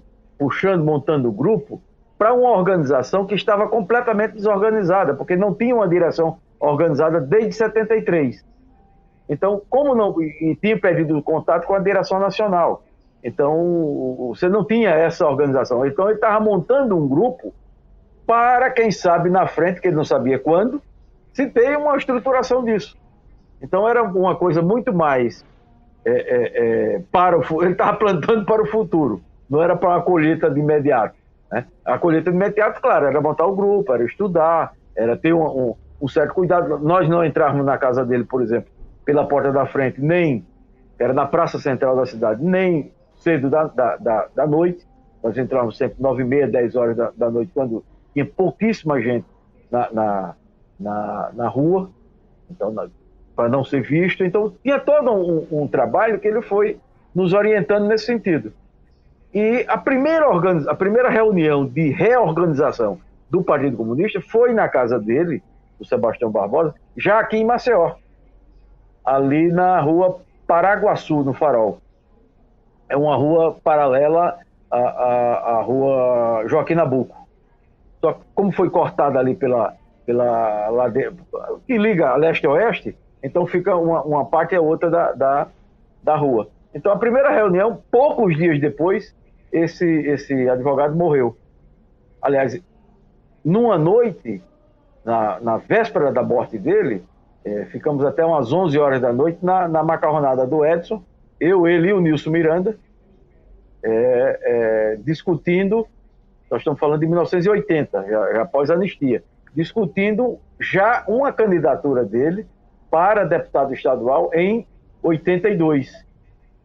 montando o grupo, para uma organização que estava completamente desorganizada, porque não tinha uma direção organizada desde 73. Então, e tinha perdido o contato com a direção nacional. Então, você não tinha essa organização. Então, ele estava montando um grupo para, quem sabe, na frente, que ele não sabia quando, se ter uma estruturação disso. Então, era uma coisa muito mais... ele estava plantando para o futuro, não era para uma colheita de imediato. Né? A colheita de imediato, claro, era montar o grupo, era estudar, era ter um certo cuidado. Nós não entrávamos na casa dele, por exemplo, pela porta da frente, nem era na praça central da cidade, nem cedo da noite. Nós entrávamos sempre 9h30, 10 horas da noite, quando tinha pouquíssima gente na rua, então, para não ser visto. Então, tinha todo um trabalho que ele foi nos orientando nesse sentido. E a primeira reunião de reorganização do Partido Comunista foi na casa dele, do Sebastião Barbosa, já aqui em Maceió, ali na rua Paraguaçu, no Farol. É uma rua paralela à rua Joaquim Nabuco. Só que como foi cortada ali pela ladeira, que liga a leste a oeste, então fica uma parte e a outra da rua. Então a primeira reunião, poucos dias depois, esse advogado morreu. Aliás, numa noite, na véspera da morte dele, ficamos até umas 11 horas da noite na macarronada do Edson, eu, ele e o Nilson Miranda, discutindo. Nós estamos falando de 1980, já após a anistia, discutindo já uma candidatura dele para deputado estadual em 82.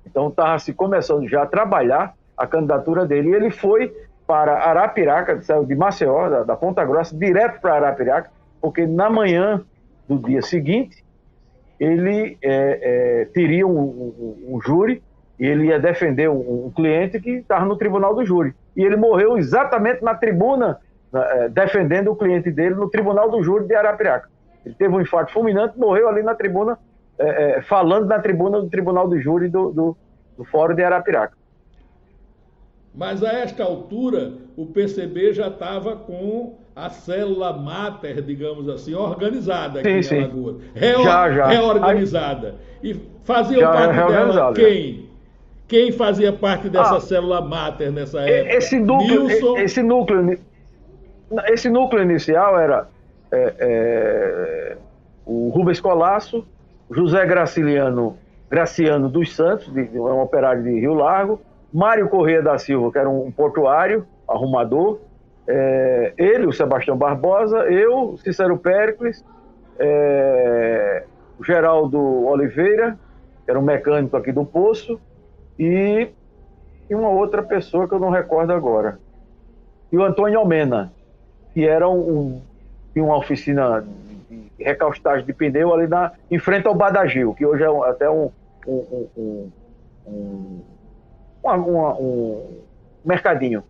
Então estava se começando já a trabalhar a candidatura dele. E ele foi para Arapiraca, saiu de Maceió, da Ponta Grossa, direto para Arapiraca, porque na manhã do dia seguinte ele teria um júri, e ele ia defender um cliente que estava no tribunal do júri. E ele morreu exatamente na tribuna, defendendo o cliente dele no tribunal do júri de Arapiraca. Ele teve um infarto fulminante, morreu ali na tribuna, falando na tribuna do tribunal do júri do Fórum de Arapiraca. Mas a esta altura, o PCB já estava com a célula máter, digamos assim, organizada aqui em Alagoas. Reorganizada. E faziam parte dela quem? Quem fazia parte dessa célula máter nessa época? Esse núcleo inicial era o Rubens Colasso, José Graciano dos Santos, um operário de Rio Largo, Mário Corrêa da Silva, que era um portuário, arrumador, ele, o Sebastião Barbosa, eu, Cícero Péricles, o Geraldo Oliveira, que era um mecânico aqui do Poço, e uma outra pessoa que eu não recordo agora. E o Antônio Almena, que era tinha uma oficina de recaustagem de pneu ali em frente ao Badagil, que hoje é até um mercadinho.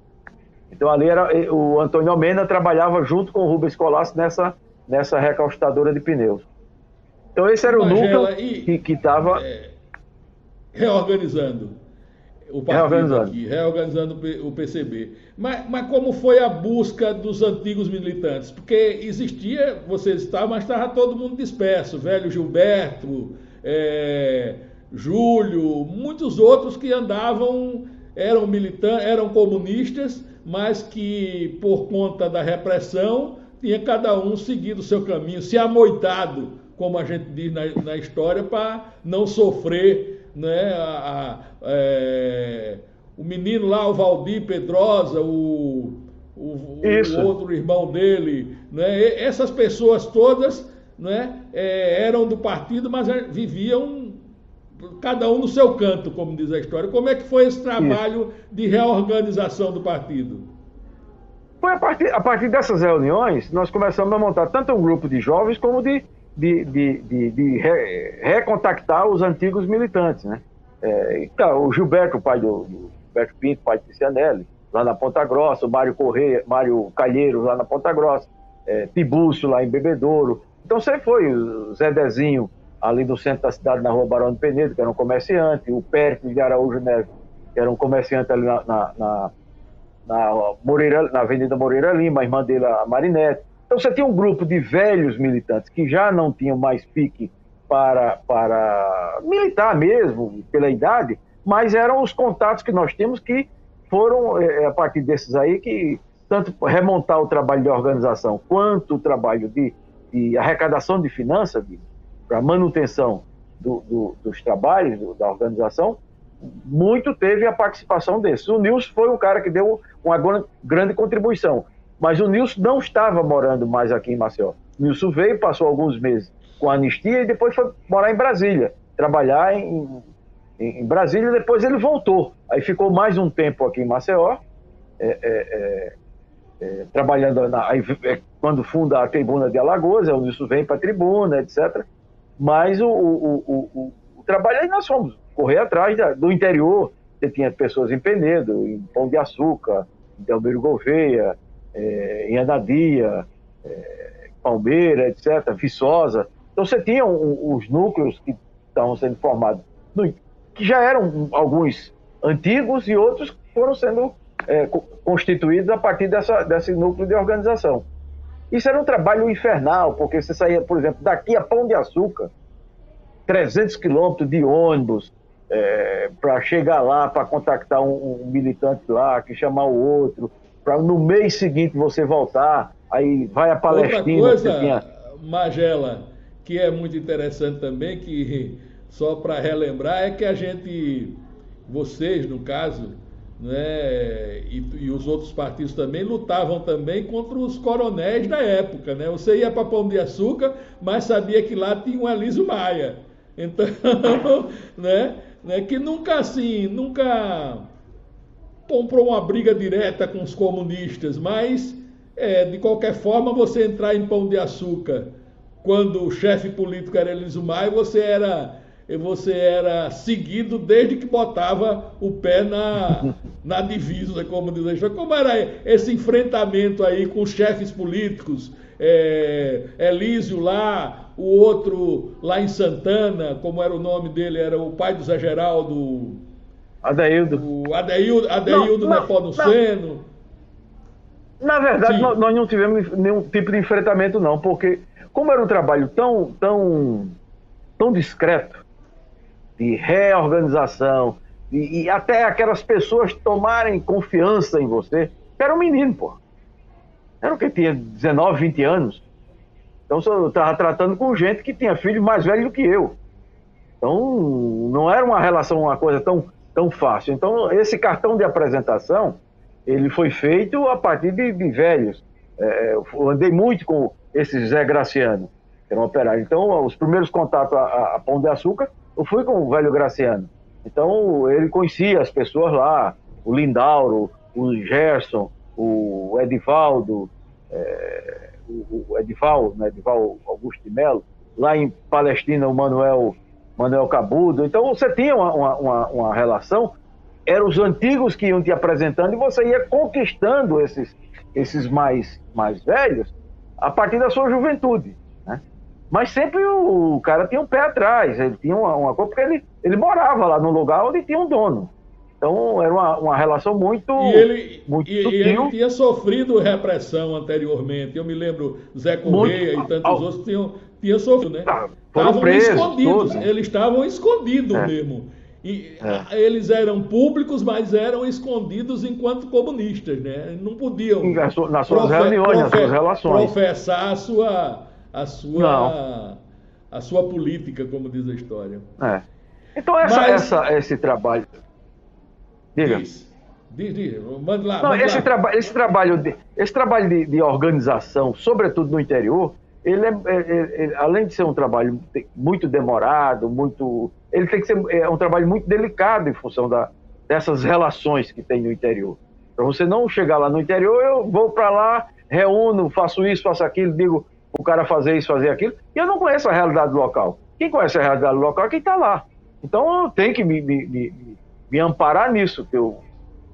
Então ali o Antônio Almena trabalhava junto com o Rubens Colasso nessa recaustadora de pneus. Então esse era o núcleo que estava reorganizando o partido aqui, reorganizando o PCB. Mas como foi a busca dos antigos militantes? Porque existia, vocês estavam, mas estava todo mundo disperso. Velho Gilberto, Júlio, muitos outros que andavam, eram militantes, eram comunistas, mas que por conta da repressão tinha cada um seguido o seu caminho, se amoitado, como a gente diz na história, para não sofrer, né, o menino lá, o Valdir Pedrosa, o outro irmão dele, né, essas pessoas todas, né, eram do partido, mas viviam cada um no seu canto, como diz a história. Como é que foi esse trabalho de reorganização do partido? Foi a partir dessas reuniões, nós começamos a montar tanto um grupo de jovens como de recontactar os antigos militantes, né? O Gilberto, o pai do Gilberto Pinto, pai de Cristianelli, lá na Ponta Grossa, o Mário Calheiros, lá na Ponta Grossa, Tibúcio, lá em Bebedouro. Então sempre foi o Zé Dezinho, ali no centro da cidade, na rua Barão de Penedo, que era um comerciante, o Péricles de Araújo Neves, que era um comerciante ali na Avenida Moreira Lima, a irmã dele, a Marinete. Então você tinha um grupo de velhos militantes que já não tinham mais pique para militar mesmo, pela idade, mas eram os contatos que nós temos que foram, a partir desses aí, que tanto remontar o trabalho de organização, quanto o trabalho de arrecadação de finanças, para manutenção dos trabalhos, da organização, muito teve a participação desses. O Nilson foi um cara que deu uma grande contribuição, mas o Nilson não estava morando mais aqui em Maceió. O Nilson veio, passou alguns meses com a anistia e depois foi morar em Brasília, trabalhar em Brasília, e depois ele voltou. Aí ficou mais um tempo aqui em Maceió, trabalhando, quando funda a Tribuna de Alagoas, o Nilson vem para a Tribuna, etc. Mas o trabalho aí nós fomos correr atrás do interior. Você tinha pessoas em Penedo, em Pão de Açúcar, em Delmiro Gouveia, em Anadia, Palmeira, etc., Viçosa. Então você tinha os núcleos que estavam sendo formados, que já eram alguns antigos e outros que foram sendo constituídos a partir desse núcleo de organização. Isso era um trabalho infernal, porque você saía, por exemplo, daqui a Pão de Açúcar, 300 quilômetros de ônibus, para chegar lá, para contactar um militante lá, que chamar o outro, para no mês seguinte você voltar, aí vai a Palestina. Outra coisa, Magela, que é muito interessante também, que só para relembrar, é que vocês, no caso, né, e os outros partidos também, lutavam também contra os coronéis da época, né? Você ia para Pão de Açúcar, mas sabia que lá tinha um Alísio Maia. Então, né, que nunca comprou uma briga direta com os comunistas, mas, de qualquer forma, você entrar em Pão de Açúcar, quando o chefe político era Alísio Maia, você era seguido desde que botava o pé na divisa, como diz a história. Como era esse enfrentamento aí com os chefes políticos, Elísio lá, o outro lá em Santana, como era o nome dele, era o pai do Zé Geraldo... Adeildo. O Adeildo Nepomuceno. Na verdade, nós não tivemos nenhum tipo de enfrentamento, não, porque como era um trabalho tão discreto, de reorganização, e até aquelas pessoas tomarem confiança em você, que era um menino, pô. Era o que tinha 19, 20 anos. Então eu estava tratando com gente que tinha filho mais velho do que eu. Então não era uma relação, uma coisa tão fácil. Então esse cartão de apresentação, ele foi feito a partir de velhos. Eu andei muito com esse Zé Graciano, que era um operário. Então os primeiros contatos a Pão de Açúcar, eu fui com o velho Graciano. Então ele conhecia as pessoas lá, o Lindauro, o Gerson, o Edivaldo, o Edival, né, Edival Augusto de Melo, lá em Palestina o Manuel Cabudo. Então você tinha uma relação, eram os antigos que iam te apresentando e você ia conquistando esses mais velhos a partir da sua juventude, né? Mas sempre o cara tinha um pé atrás, ele tinha uma coisa, porque ele morava lá no lugar onde tinha um dono. Então era uma relação muito sutil. Ele tinha sofrido repressão anteriormente. Eu me lembro, Zé Correia e tantos outros tinham sofrido, né? Estavam escondidos, né? Eles estavam escondidos mesmo. Eles eram públicos, mas eram escondidos enquanto comunistas, né? Não podiam nas suas reuniões, nas suas relações, professar a sua política, como diz a história. Então esse trabalho... Diga. Diz. Manda lá. Não, esse trabalho de organização, sobretudo no interior, ele além de ser um trabalho muito demorado, ele tem que ser um trabalho muito delicado em função dessas relações que tem no interior. Para você não chegar lá no interior, eu vou para lá, reúno, faço isso, faço aquilo, digo o cara fazer isso, fazer aquilo, e eu não conheço a realidade local. Quem conhece a realidade local é quem está lá. Então eu tenho que me amparar nisso, que eu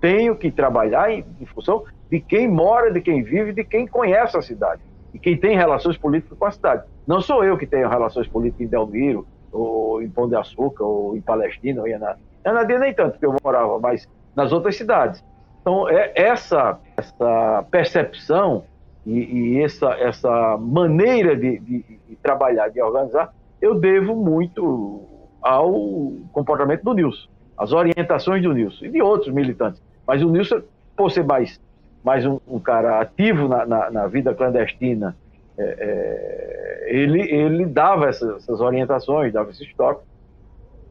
tenho que trabalhar em função de quem mora, de quem vive, de quem conhece a cidade, e quem tem relações políticas com a cidade. Não sou eu que tenho relações políticas em Delmiro, ou em Pão de Açúcar, ou em Palestina, ou em Anadia nem tanto, porque eu morava, mas nas outras cidades. Então, essa percepção e essa maneira de trabalhar, de organizar, eu devo muito ao comportamento do Nilson, as orientações do Nilson e de outros militantes. Mas o Nilson, por ser mais um cara ativo na vida clandestina, ele dava essas orientações, dava esses toques.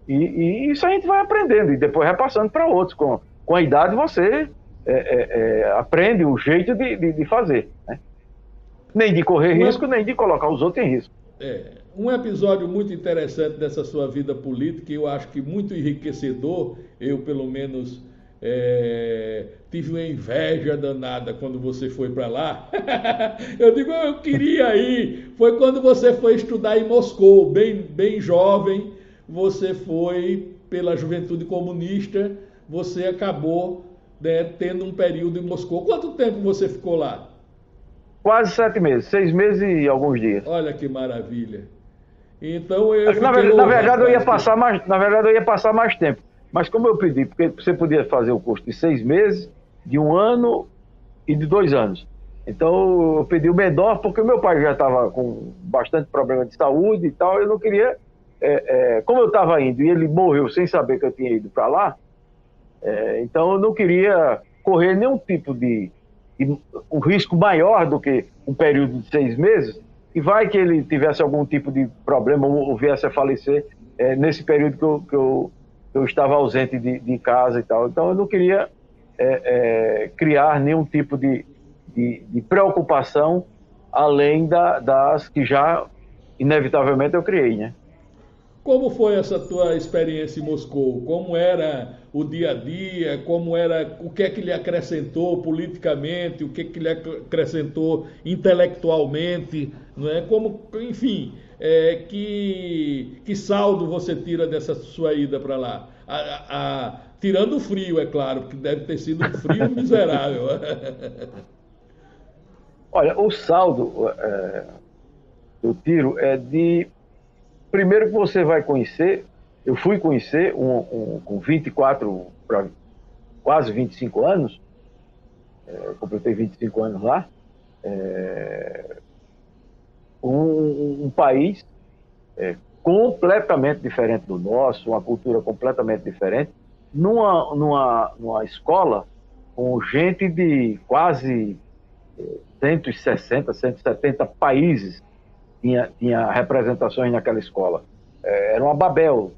E isso a gente vai aprendendo e depois repassando para outros. Com a idade você aprende o jeito de fazer, né? Nem de correr risco, nem de colocar os outros em risco. Um episódio muito interessante dessa sua vida política, e eu acho que muito enriquecedor, eu pelo menos tive uma inveja danada quando você foi para lá. Eu digo, eu queria ir. Foi quando você foi estudar em Moscou, bem jovem, você foi pela Juventude Comunista, você acabou, né, tendo um período em Moscou. Quanto tempo você ficou lá? Quase 7 meses, 6 meses e alguns dias. Olha que maravilha. Então eu Na fiquei verdade, eu ia rapaz, passar mais, na verdade, eu ia passar mais tempo. Mas como eu pedi, porque você podia fazer o curso de 6 meses, de 1 ano e de 2 anos. Então eu pedi o menor, porque o meu pai já estava com bastante problema de saúde e tal, eu não queria. Como eu estava indo e ele morreu sem saber que eu tinha ido para lá, então eu não queria correr nenhum tipo de um risco maior do que um período de 6 meses, e vai que ele tivesse algum tipo de problema ou viesse a falecer nesse período que eu estava ausente de casa e tal. Então eu não queria criar nenhum tipo de preocupação além das que já inevitavelmente eu criei, né? como foi essa tua experiência em Moscou? Como era o dia a dia? Como era, o que é que lhe acrescentou politicamente? O que é que lhe acrescentou intelectualmente? Não é? Como, enfim, que saldo você tira dessa sua ida para lá? Tirando o frio, é claro, que deve ter sido um frio miserável. Olha, o saldo que eu tiro é de. Primeiro que você vai conhecer, eu fui conhecer com 24 para quase 25 anos, eu completei 25 anos lá, um país completamente diferente do nosso, uma cultura completamente diferente, numa escola com gente de quase 160, 170 países tinha representações naquela escola. Era uma Babel,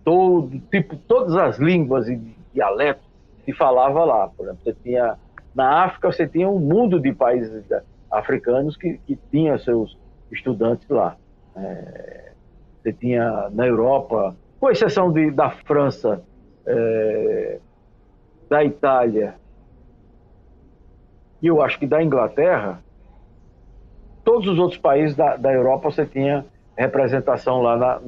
todas as línguas e dialetos se falava lá. Por exemplo, você tinha, na África, você tinha um mundo de países africanos que tinha seus estudantes lá. Você tinha na Europa, com exceção da França, da Itália e eu acho que da Inglaterra, todos os outros países da Europa você tinha representação lá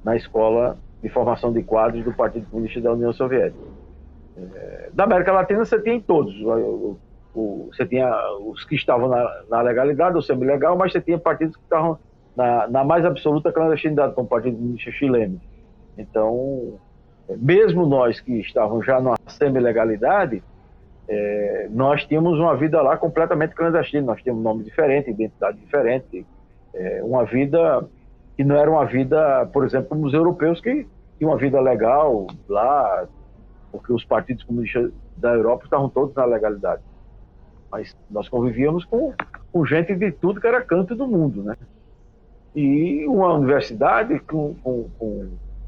na escola de formação de quadros do Partido Comunista da União Soviética. Da América Latina você tinha em todos. Você tinha os que estavam na legalidade ou semi-legal, mas você tinha partidos que estavam na mais absoluta clandestinidade, como o Partido Comunista Chileno. Então, mesmo nós que estávamos já na semi-legalidade, nós tínhamos uma vida lá completamente clandestina. Nós tínhamos um nome diferente, identidade diferente, uma vida que não era uma vida, por exemplo, como os europeus que tinham uma vida legal lá, porque os partidos comunistas da Europa estavam todos na legalidade. Mas nós convivíamos com gente de tudo que era canto do mundo, né? E uma universidade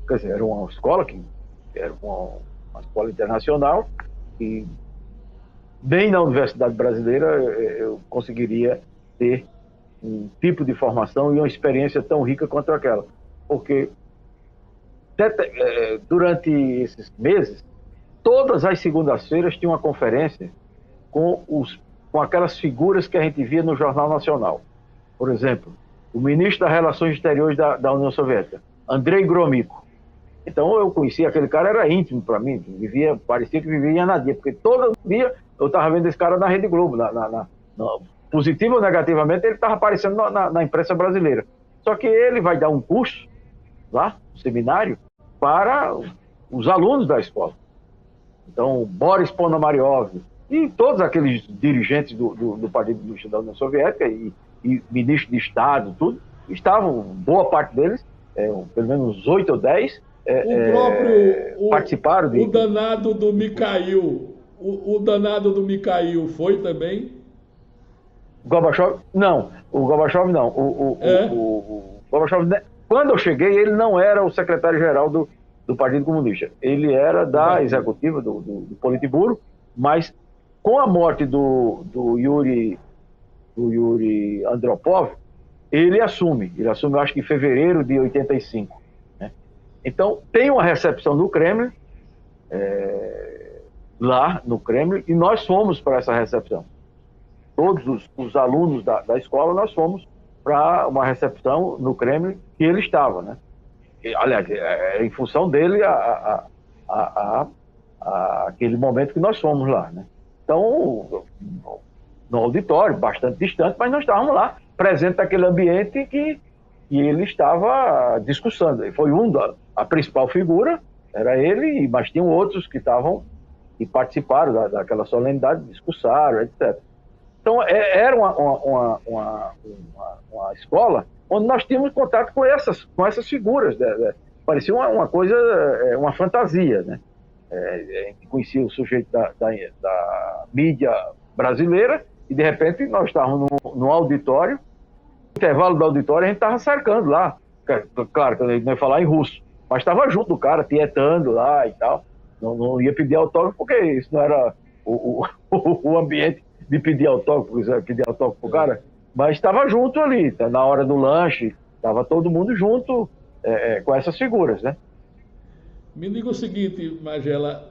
quer dizer, era uma escola que era uma escola internacional, e nem na Universidade Brasileira eu conseguiria ter um tipo de formação e uma experiência tão rica quanto aquela. Porque durante esses meses, todas as segundas-feiras tinha uma conferência com aquelas figuras que a gente via no Jornal Nacional. Por exemplo, o ministro das Relações Exteriores da União Soviética, Andrei Gromyko. Então eu conhecia aquele cara, era íntimo para mim, parecia que vivia em Anadia, porque todo dia eu estava vendo esse cara na Rede Globo, positivo ou negativamente, ele estava aparecendo na imprensa brasileira. Só que ele vai dar um curso lá, um seminário, para os alunos da escola. Então, Boris Ponomariov e todos aqueles dirigentes do Partido Comunista da União Soviética e ministros de Estado, tudo, estavam, boa parte deles, pelo menos 8 ou 10, participaram o danado do Mikhail. O danado do Mikhail foi também? Gorbachev? Não. O Gorbachev não. O Gorbachev, quando eu cheguei, ele não era o secretário-geral do Partido Comunista. Ele era da executiva, do Politburo, mas com a morte do Yuri Andropov, ele assume, eu acho que em fevereiro de 85. Né? Então, tem uma recepção no Kremlin, lá no Kremlin, e nós fomos para essa recepção. Todos os alunos da escola, nós fomos para uma recepção no Kremlin que ele estava, né? Aliás, em função dele, aquele momento que nós fomos lá, né? Então, no auditório, bastante distante, mas nós estávamos lá, presente naquele ambiente que ele estava discursando. Foi a principal figura, era ele, mas tinham outros que participaram daquela solenidade, discursaram, etc. Então, era uma escola onde nós tínhamos contato com essas figuras. Parecia uma coisa, uma fantasia, né? A gente conhecia o sujeito da mídia brasileira e, de repente, nós estávamos no auditório. No intervalo do auditório, a gente estava cercando lá. Claro que a gente não ia falar em russo, mas estava junto do cara, tietando lá e tal. Não ia pedir autógrafo, porque isso não era o ambiente de pedir autógrafo pro cara, mas estava junto ali, na hora do lanche, estava todo mundo junto com essas figuras, né? Me diga o seguinte, Magela,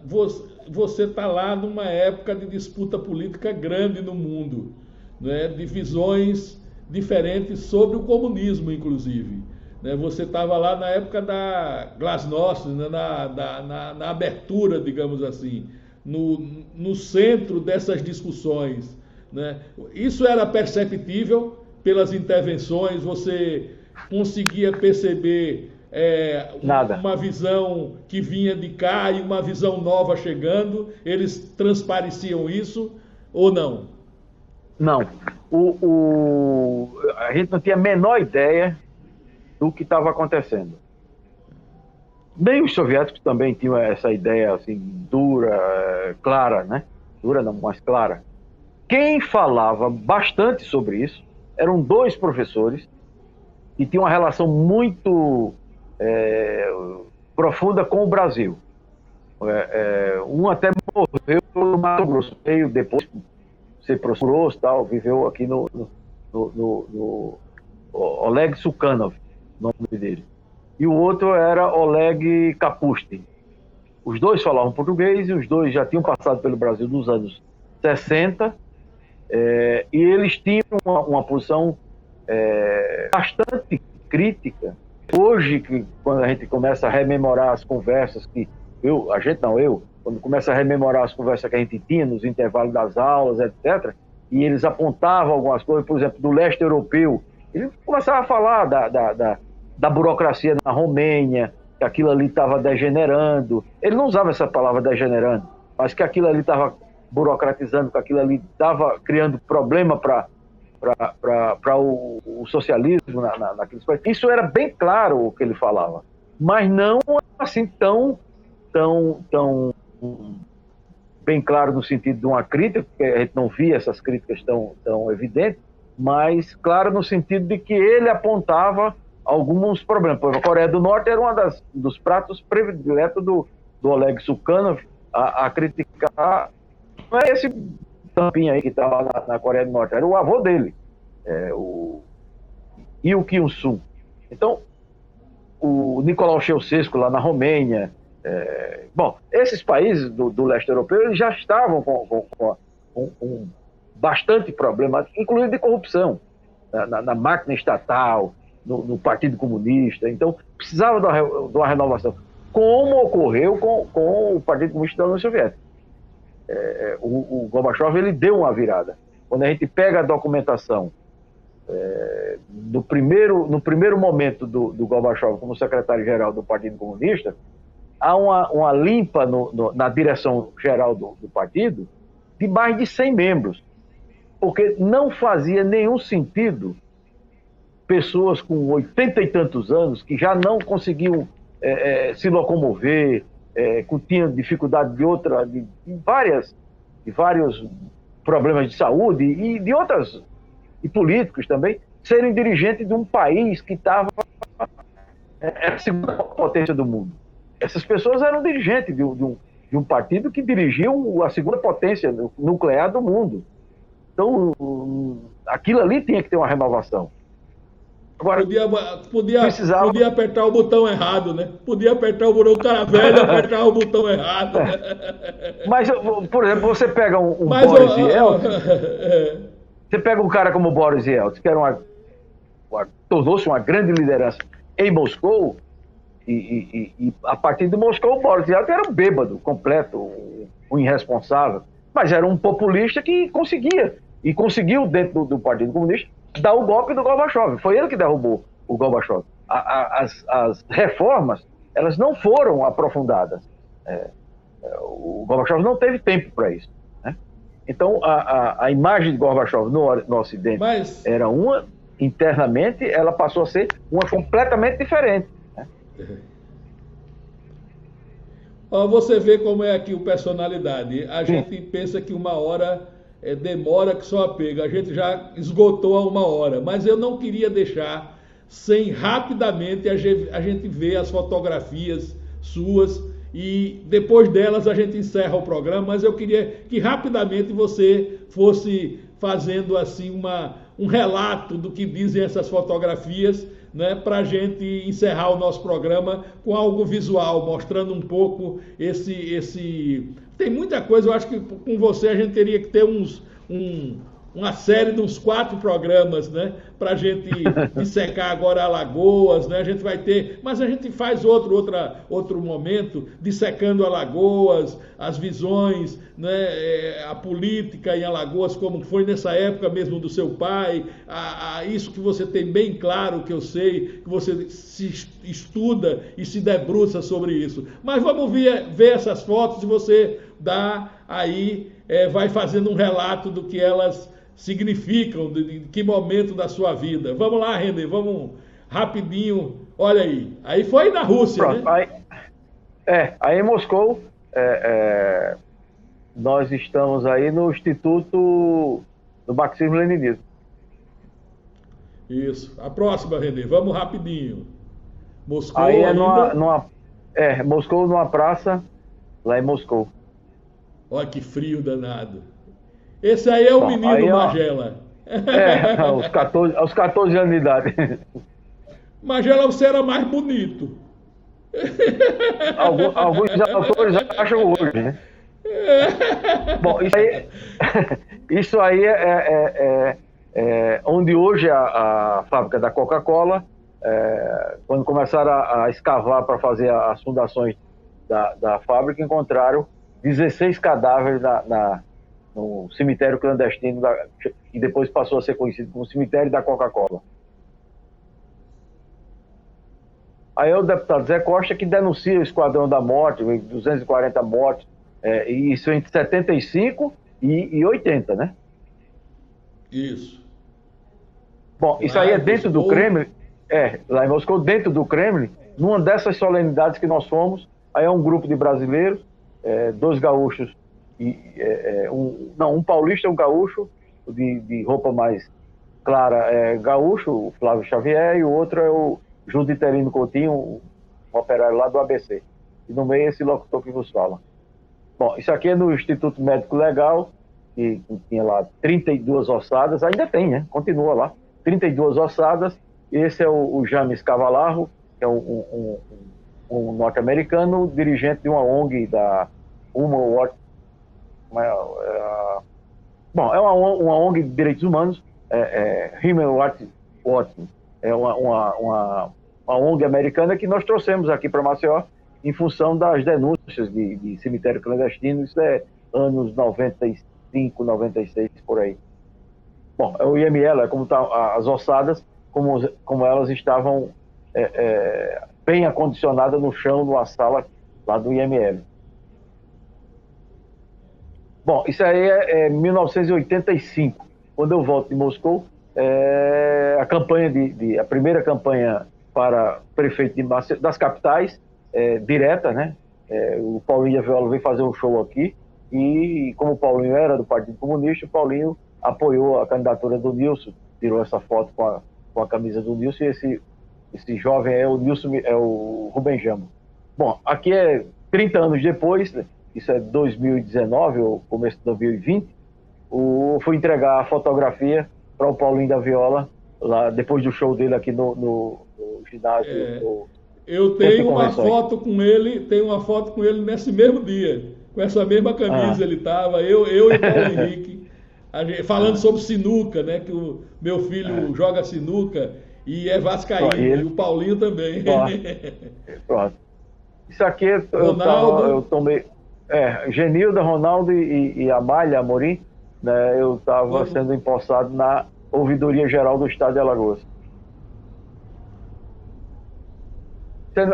você está lá numa época de disputa política grande no mundo, né? De visões diferentes sobre o comunismo, inclusive. Né? Você estava lá na época da Glasnost, né? na abertura, digamos assim, no centro dessas discussões. Né? Isso era perceptível pelas intervenções? Você conseguia perceber uma visão que vinha de cá e uma visão nova chegando? Eles transpareciam isso ou não? Não. A gente não tinha a menor ideia do que estava acontecendo. Nem os soviéticos também tinham essa ideia assim, dura, clara, né? Dura não, mas clara. Quem falava bastante sobre isso eram dois professores que tinham uma relação muito profunda com o Brasil. Um até morreu no Mato Grosso, veio depois ser professor, tal, viveu aqui no Oleg Sukhanov, o nome dele. E o outro era Oleg Kapustin. Os dois falavam português e os dois já tinham passado pelo Brasil nos anos 60, e eles tinham uma posição bastante crítica. Hoje, quando a gente começa a rememorar as conversas quando começa a rememorar as conversas que a gente tinha nos intervalos das aulas, etc., e eles apontavam algumas coisas, por exemplo, do leste europeu, eles começavam a falar da burocracia na Romênia, que aquilo ali estava degenerando. Ele não usava essa palavra degenerando, mas que aquilo ali estava burocratizando, que aquilo ali estava criando problema para o socialismo naqueles países. Isso era bem claro o que ele falava, mas não assim tão bem claro no sentido de uma crítica, porque a gente não via essas críticas tão evidentes, mas claro no sentido de que ele apontava alguns problemas. Por exemplo, a Coreia do Norte era dos pratos prediletos do Oleg Sukhanov a criticar. Não é esse tampinho aí que estava na Coreia do Norte, era o avô dele, o Kim Il-sung. Então, o Nicolau Ceausescu lá na Romênia. Bom, esses países do leste europeu eles já estavam com bastante problema, incluindo de corrupção, na máquina estatal, no Partido Comunista. Então, precisava de uma renovação, como ocorreu com o Partido Comunista da União Soviética. O Gorbachev ele deu uma virada. Quando a gente pega a documentação no primeiro momento do Gorbachev como secretário-geral do Partido Comunista, há uma limpa na direção geral do partido de mais de 100 membros, porque não fazia nenhum sentido pessoas com 80 e tantos anos que já não conseguiam se locomover, que tinham dificuldade de vários problemas de saúde e de outras, e políticos também, serem dirigentes de um país que estava a segunda potência do mundo. Essas pessoas eram dirigentes de um partido que dirigia a segunda potência nuclear do mundo. Então, aquilo ali tinha que ter uma renovação. Agora, podia apertar o botão errado, né? Podia apertar o botão, o cara velho apertar o botão errado. Mas, por exemplo, você pega um Boris Yeltsin, você pega um cara como Boris Yeltsin, que era tornou-se uma grande liderança em Moscou, e a partir de Moscou, o Boris Yeltsin era um bêbado completo, um irresponsável, mas era um populista que conseguiu dentro do Partido Comunista dar o golpe do Gorbachev. Foi ele que derrubou o Gorbachev. As reformas, elas não foram aprofundadas. O Gorbachev não teve tempo para isso, né? Então, a imagem de Gorbachev no Ocidente era uma, internamente, ela passou a ser uma completamente diferente, né? Você vê como é aqui o personalidade. A gente pensa que uma hora demora que só apega. A gente já esgotou a uma hora. Mas eu não queria deixar sem rapidamente a gente ver as fotografias suas e depois delas a gente encerra o programa. Mas eu queria que rapidamente você fosse fazendo assim um relato do que dizem essas fotografias, né, para a gente encerrar o nosso programa com algo visual, mostrando um pouco esse... Tem muita coisa, eu acho que com você a gente teria que ter uma série de uns 4 programas, né, para a gente dissecar agora Alagoas, né, a gente vai ter, mas a gente faz outro momento, dissecando Alagoas, as visões, né, a política em Alagoas, como foi nessa época mesmo do seu pai, isso que você tem bem claro, que eu sei, que você se estuda e se debruça sobre isso. Mas vamos ver essas fotos e você dá aí, vai fazendo um relato do que elas significam, de que momento da sua vida. Vamos lá, René, vamos rapidinho. Olha aí. Aí foi na Rússia, pronto, né? Aí em Moscou, nós estamos aí no Instituto do Marxismo-Leninismo. Isso. A próxima, René, vamos rapidinho. Moscou aí Moscou, numa praça lá em Moscou. Olha que frio danado. Esse aí é o menino aí, Magela. Aos 14 anos de idade. Magela, você era mais bonito. Alguns autores acham hoje, né? Bom, isso aí é onde hoje a fábrica da Coca-Cola, quando começaram a escavar para fazer as fundações da fábrica, encontraram 16 cadáveres no cemitério clandestino, que depois passou a ser conhecido como cemitério da Coca-Cola. Aí é o deputado Zé Costa que denuncia o Esquadrão da Morte, 240 mortes, isso entre 75 e 80, né? Isso. Bom, isso aí é dentro do Kremlin, lá em Moscou, dentro do Kremlin, numa dessas solenidades que nós fomos, aí é um grupo de brasileiros, 2 gaúchos, um paulista e um gaúcho, de roupa mais clara, gaúcho, o Flávio Xavier, e o outro é o Juditerino Coutinho, um operário lá do ABC. E no meio esse locutor que vos fala. Bom, isso aqui é no Instituto Médico Legal, que tinha lá 32 ossadas, ainda tem, né? Continua lá. 32 ossadas. Esse é o James Cavalarro, que é um norte-americano, dirigente de uma ONG da Human Rights. Bom, é uma ONG de direitos humanos, Human Rights Watch. É uma ONG americana que nós trouxemos aqui para Maceió em função das denúncias de cemitério clandestino. Isso é anos 95, 96, por aí. Bom, o IML, como tá, as ossadas, como elas estavam bem acondicionadas no chão, numa sala lá do IML. Bom, isso aí é 1985, quando eu volto de Moscou, a primeira campanha para prefeito das capitais, direta, né? O Paulinho da Viola veio fazer um show aqui, e como o Paulinho era do Partido Comunista, o Paulinho apoiou a candidatura do Nilson, tirou essa foto com a camisa do Nilson, e esse jovem é o Nilson, é o Rubem Jambo. Bom, aqui 30 anos depois, isso é 2019, ou começo de 2020, fui entregar a fotografia para o Paulinho da Viola, lá depois do show dele aqui no ginásio. Eu tenho uma foto com ele, nesse mesmo dia, com essa mesma camisa ele estava, eu e o Paulo Henrique, falando sobre sinuca, né? Que o meu filho joga sinuca e é vascaíno, e o Paulinho também. Pronto. Isso aqui eu tomei. Genilda, Ronaldo e Amália Amorim, né? Eu estava sendo empossado na Ouvidoria Geral do Estado de Alagoas.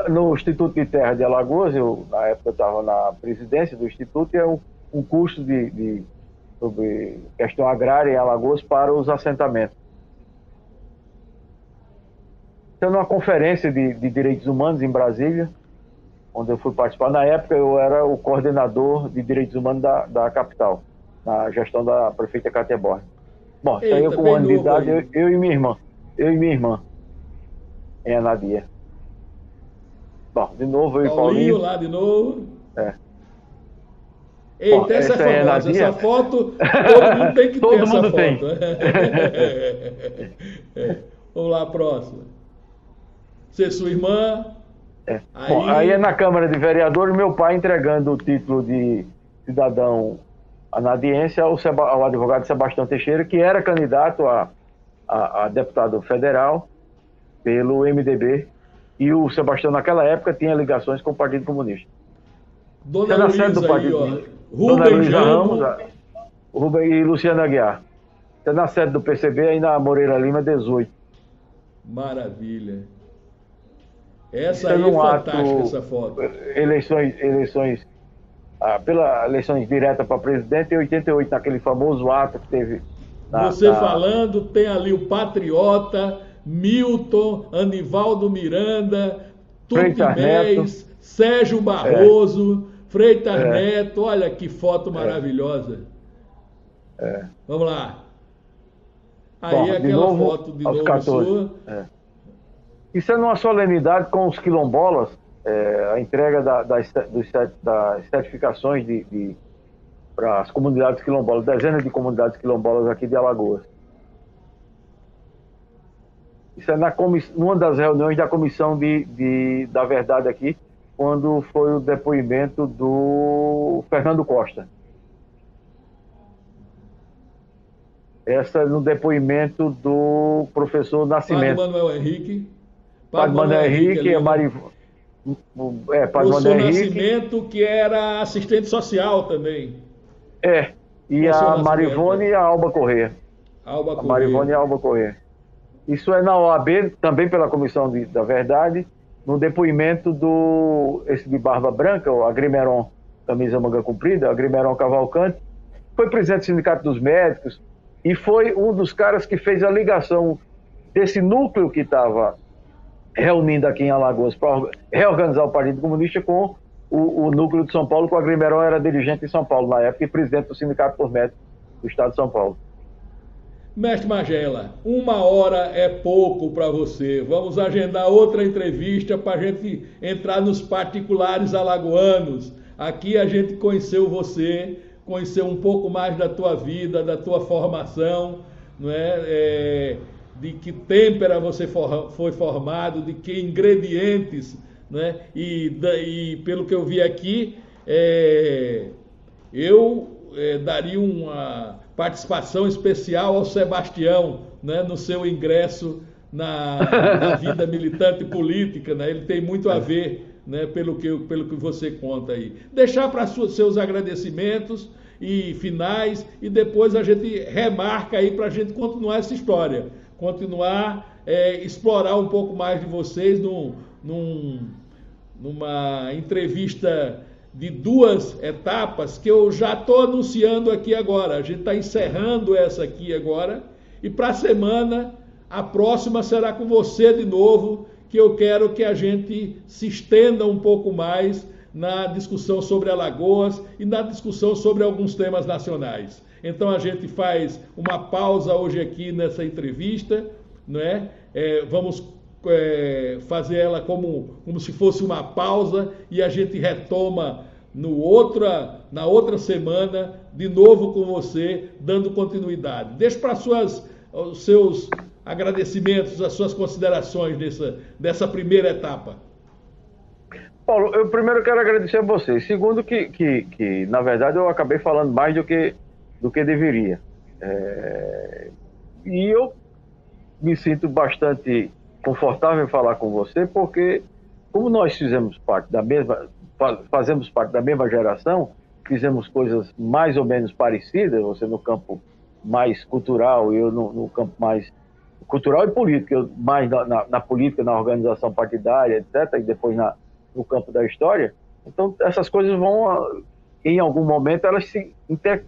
No Instituto de Terra de Alagoas, na época eu estava na presidência do Instituto, e é um curso sobre questão agrária em Alagoas para os assentamentos. Então, numa conferência de direitos humanos em Brasília, onde eu fui participar, na época eu era o coordenador de direitos humanos da capital, na gestão da prefeita Cátia Borges. Bom, saiu com um ano de idade, eu e minha irmã, em Anadia. Bom, de novo eu e Paulinho. Lá de novo. Eita, bom, essa é famosa. Essa foto, todo mundo tem que ter essa foto. Tem. Vamos lá, próxima. Você, sua irmã. Aí é na Câmara de Vereadores, meu pai entregando o título de cidadão anadiense ao advogado Sebastião Teixeira, que era candidato a deputado federal pelo MDB. E o Sebastião, naquela época, tinha ligações com o Partido Comunista. Dona Luísa do Partido Comunista. Dona Luísa Ramos, Rubem e Luciana Aguiar. Está na sede do PCB, aí na Moreira Lima, 18. Maravilha. Essa aí é fantástica, essa foto. Eleições diretas para presidente, em 88, naquele famoso ato que teve... falando, tem ali o Patriota... Milton, Anivaldo Miranda, Tutinés, Sérgio Barroso, Freitas Neto, olha que foto maravilhosa. Vamos lá. Aí aquela foto de novo 14. Sua. Isso é numa solenidade com os quilombolas, a entrega das certificações para as comunidades quilombolas, dezenas de comunidades quilombolas aqui de Alagoas. Isso é numa das reuniões da Comissão da Verdade aqui, quando foi o depoimento do Fernando Costa. Essa é no depoimento do professor Nascimento. Padre Manuel Henrique. Padre Manuel Henrique e a Marivone. Professor Nascimento, que era assistente social também. E a Marivone e a Alba Corrêa. Marivone e a Alba Corrêa. Isso é na OAB, também pela Comissão da Verdade, no depoimento esse de barba branca, o Agrimeron, camisa manga comprida, Agrimeron Cavalcante, foi presidente do Sindicato dos Médicos e foi um dos caras que fez a ligação desse núcleo que estava reunindo aqui em Alagoas para reorganizar o Partido Comunista com o núcleo de São Paulo, que o Agrimeron era dirigente em São Paulo na época e presidente do Sindicato dos Médicos do Estado de São Paulo. Mestre Magela, 1 hora é pouco para você. Vamos agendar outra entrevista para a gente entrar nos particulares alagoanos. Aqui a gente conheceu você, conheceu um pouco mais da tua vida, da tua formação, não é? De que têmpera você foi formado, de que ingredientes, né? E pelo que eu vi aqui, eu daria uma participação especial ao Sebastião, né, no seu ingresso na vida militante política, né? Ele tem muito a ver, né, pelo que você conta aí. Deixar para seus agradecimentos e finais, e depois a gente remarca aí para a gente continuar essa história, continuar, explorar um pouco mais de vocês numa entrevista de 2 etapas que eu já estou anunciando aqui agora. A gente está encerrando essa aqui agora, e para a semana, a próxima será com você de novo, que eu quero que a gente se estenda um pouco mais na discussão sobre Alagoas e na discussão sobre alguns temas nacionais. Então a gente faz uma pausa hoje aqui nessa entrevista, não é? Vamos fazer ela como se fosse uma pausa, e a gente retoma na outra semana, de novo com você, dando continuidade. Deixe para os seus agradecimentos, as suas considerações dessa primeira etapa. Paulo, eu primeiro quero agradecer a você. Segundo, que na verdade eu acabei falando mais do que deveria. E eu me sinto bastante confortável em falar com você, porque como nós fazemos parte da mesma geração, fizemos coisas mais ou menos parecidas, você no campo mais cultural e eu no campo mais cultural e político, eu mais na política, na organização partidária, etc., e depois no campo da história. Então, essas coisas vão, em algum momento, elas se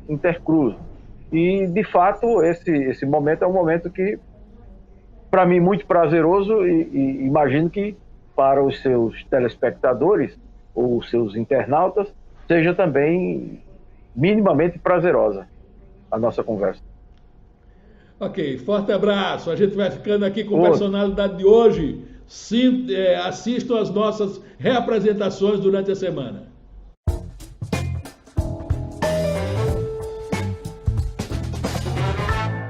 intercruzam. E, de fato, esse momento é um momento que, para mim, muito prazeroso e imagino que para os seus telespectadores ou os seus internautas seja também minimamente prazerosa a nossa conversa. Ok, forte abraço. A gente vai ficando aqui com a personalidade de hoje. Assistam às nossas reapresentações durante a semana.